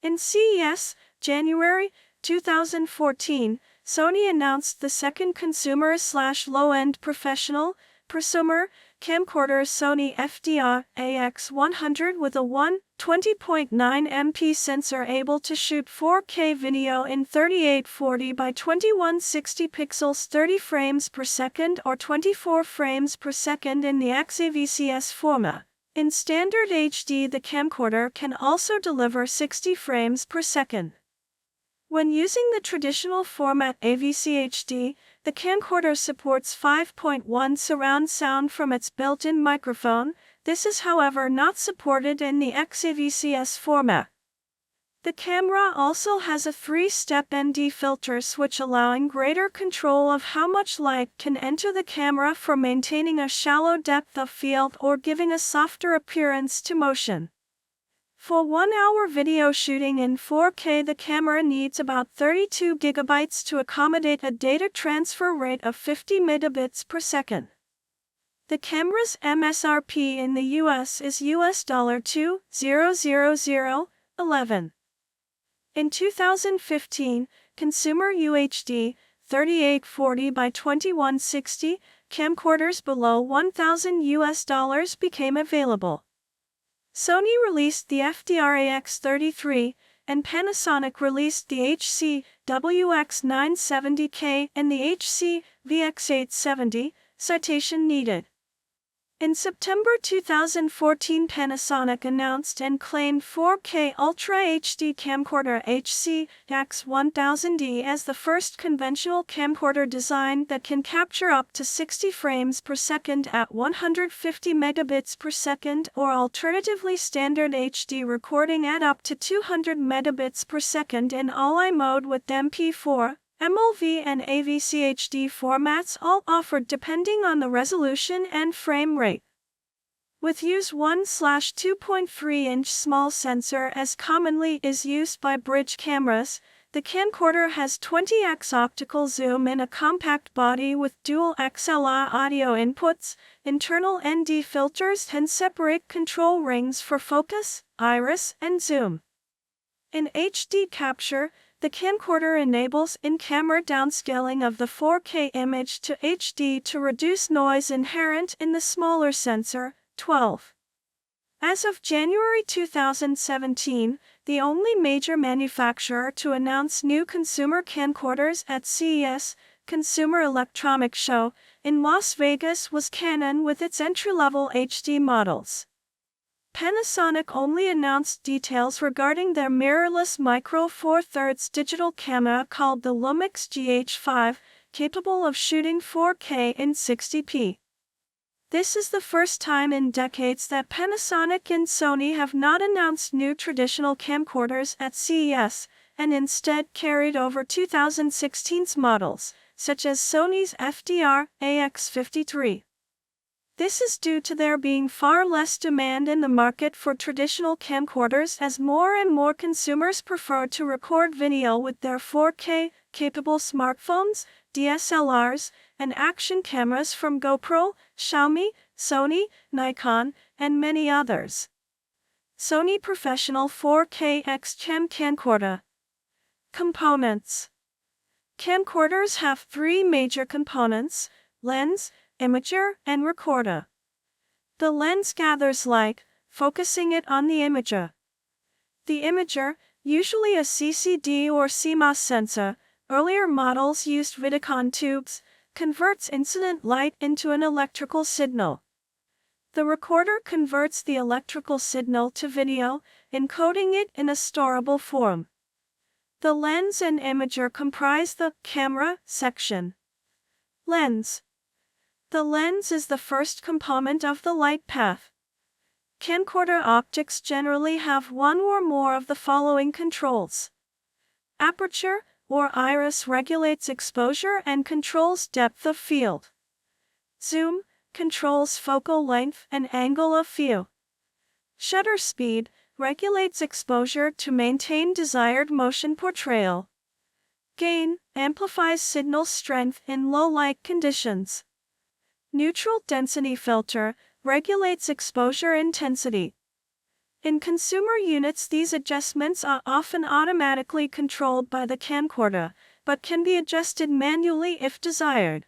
In CES, January 2014, Sony announced the second consumer/low-end professional, prosumer, camcorder Sony FDR AX100 with a 120.9 MP sensor able to shoot 4K video in 3840 by 2160 pixels 30 frames per second or 24 frames per second in the XAVCS format. In standard HD, the camcorder can also deliver 60 frames per second. When using the traditional format AVC HD, the camcorder supports 5.1 surround sound from its built-in microphone. This is however not supported in the XAVCS format. The camera also has a 3-step ND filter switch allowing greater control of how much light can enter the camera for maintaining a shallow depth of field or giving a softer appearance to motion. For 1-hour video shooting in 4K, the camera needs about 32 GB to accommodate a data transfer rate of 50 megabits per second. The camera's MSRP in the US is $2,00011. In 2015, consumer UHD 3840 by 2160 camcorders below $1,000 became available. Sony released the FDR-AX33, and Panasonic released the HC WX970K and the HC VX870, citation needed. In September 2014, Panasonic announced and claimed 4K Ultra HD camcorder HC X1000D as the first conventional camcorder design that can capture up to 60 frames per second at 150 megabits per second or alternatively standard HD recording at up to 200 megabits per second in all-I mode with MP4, MOV and AVC HD formats all offered depending on the resolution and frame rate. With use 1/2.3-inch small sensor as commonly is used by bridge cameras, the camcorder has 20x optical zoom in a compact body with dual XLR audio inputs, internal ND filters and separate control rings for focus, iris, and zoom. In HD capture, the camcorder enables in-camera downscaling of the 4K image to HD to reduce noise inherent in the smaller sensor, 12. As of January 2017, the only major manufacturer to announce new consumer camcorders at CES, Consumer Electronics Show, in Las Vegas was Canon with its entry-level HD models. Panasonic only announced details regarding their mirrorless Micro Four Thirds digital camera called the Lumix GH5, capable of shooting 4K in 60p. This is the first time in decades that Panasonic and Sony have not announced new traditional camcorders at CES, and instead carried over 2016's models, such as Sony's FDR AX53. This is due to there being far less demand in the market for traditional camcorders as more and more consumers prefer to record video with their 4K-capable smartphones, DSLRs, and action cameras from GoPro, Xiaomi, Sony, Nikon, and many others. Sony Professional 4K XCam Camcorder. Components. Camcorders have three major components: lens, imager, and recorder. The lens gathers light, focusing it on the imager. The imager, usually a CCD or CMOS sensor, earlier models used Vidicon tubes, converts incident light into an electrical signal. The recorder converts the electrical signal to video, encoding it in a storable form. The lens and imager comprise the camera section. Lens. The lens is the first component of the light path. Camcorder optics generally have one or more of the following controls. Aperture, or iris, regulates exposure and controls depth of field. Zoom controls focal length and angle of view. Shutter speed regulates exposure to maintain desired motion portrayal. Gain amplifies signal strength in low light conditions. Neutral density filter regulates exposure intensity. In consumer units, these adjustments are often automatically controlled by the camcorder, but can be adjusted manually if desired.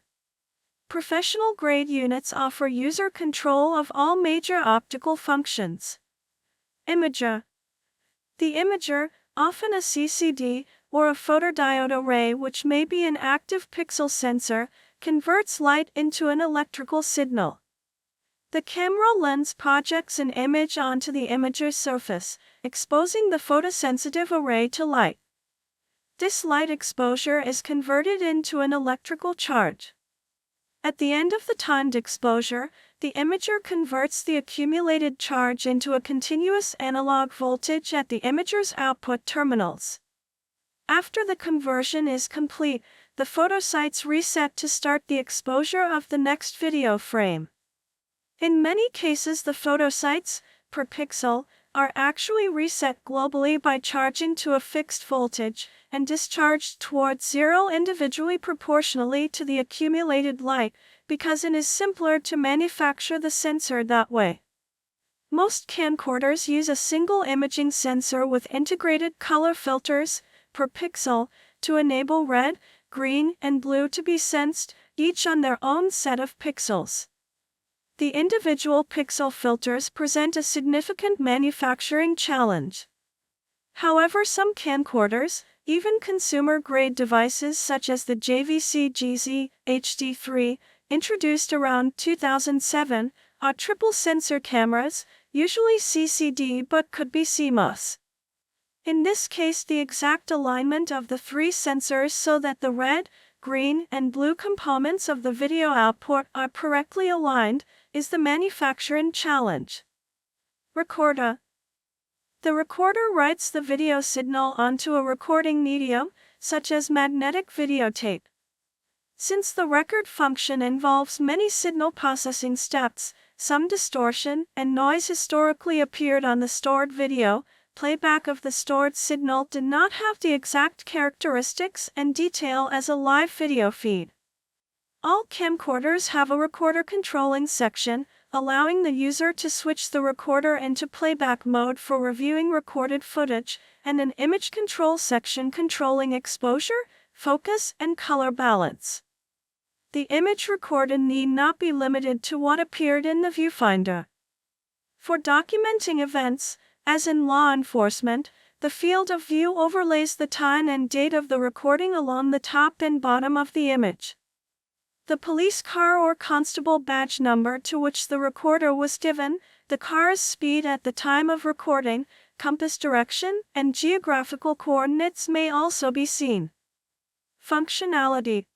Professional-grade units offer user control of all major optical functions. Imager. The imager, often a CCD, or a photodiode array which may be an active pixel sensor, converts light into an electrical signal. The camera lens projects an image onto the imager's surface, exposing the photosensitive array to light. This light exposure is converted into an electrical charge. At the end of the timed exposure, the imager converts the accumulated charge into a continuous analog voltage at the imager's output terminals. After the conversion is complete, the photosites reset to start the exposure of the next video frame. In many cases, the photosites, per pixel, are actually reset globally by charging to a fixed voltage and discharged towards zero individually proportionally to the accumulated light, because it is simpler to manufacture the sensor that way. Most camcorders use a single imaging sensor with integrated color filters, per pixel, to enable red, green, and blue to be sensed, each on their own set of pixels. The individual pixel filters present a significant manufacturing challenge. However, some camcorders, even consumer-grade devices such as the JVC GZ HD3, introduced around 2007, are triple-sensor cameras, usually CCD but could be CMOS. In this case, the exact alignment of the three sensors so that the red, green, and blue components of the video output are correctly aligned is the manufacturing challenge. Recorder. The recorder writes the video signal onto a recording medium, such as magnetic videotape. Since the record function involves many signal processing steps, some distortion and noise historically appeared on the stored video. Playback of the stored signal did not have the exact characteristics and detail as a live video feed. All camcorders have a recorder controlling section, allowing the user to switch the recorder into playback mode for reviewing recorded footage, and an image control section controlling exposure, focus, and color balance. The image recorded need not be limited to what appeared in the viewfinder. For documenting events, as in law enforcement, the field of view overlays the time and date of the recording along the top and bottom of the image. The police car or constable badge number to which the recorder was given, the car's speed at the time of recording, compass direction, and geographical coordinates may also be seen. Functionality.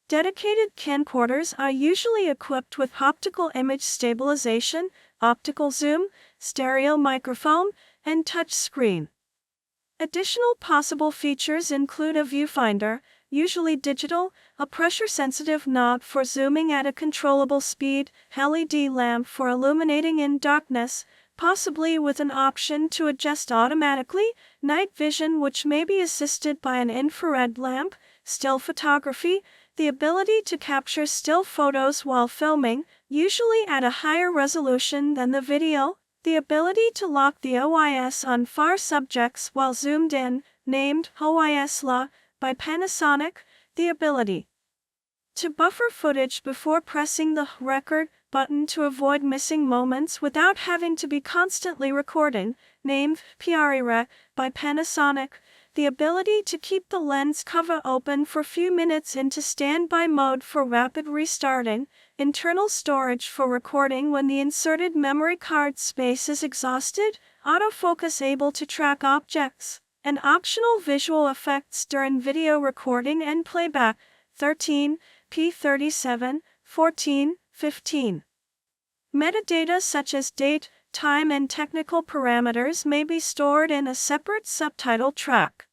Dedicated camcorders are usually equipped with optical image stabilization, optical zoom, stereo microphone, and touch screen. Additional possible features include a viewfinder, usually digital, a pressure-sensitive knob for zooming at a controllable speed, LED lamp for illuminating in darkness, possibly with an option to adjust automatically, night vision which may be assisted by an infrared lamp, still photography, the ability to capture still photos while filming, usually at a higher resolution than the video, the ability to lock the OIS on far subjects while zoomed in, named OIS Lock by Panasonic, the ability to buffer footage before pressing the record button to avoid missing moments without having to be constantly recording, named PREREC by Panasonic, the ability to keep the lens cover open for few minutes into standby mode for rapid restarting, internal storage for recording when the inserted memory card space is exhausted, autofocus able to track objects, and optional visual effects during video recording and playback. 13, P37, 14, 15. Metadata such as date, time, and technical parameters may be stored in a separate subtitle track.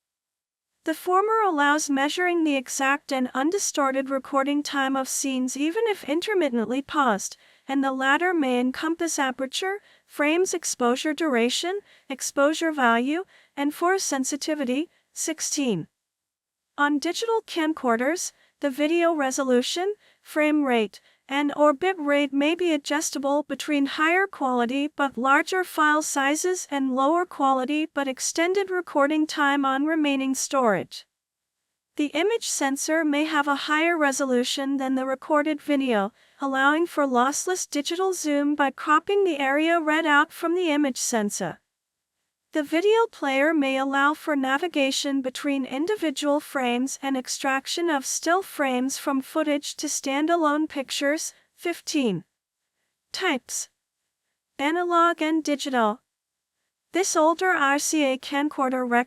The former allows measuring the exact and undistorted recording time of scenes even if intermittently paused, and the latter may encompass aperture, frames exposure duration, exposure value, and force sensitivity. 16. On digital camcorders, the video resolution, frame rate, and/or bit rate may be adjustable between higher quality but larger file sizes and lower quality but extended recording time on remaining storage. The image sensor may have a higher resolution than the recorded video, allowing for lossless digital zoom by cropping the area read out from the image sensor. The video player may allow for navigation between individual frames and extraction of still frames from footage to standalone pictures. 15. Types: analog and digital. This older RCA camcorder rec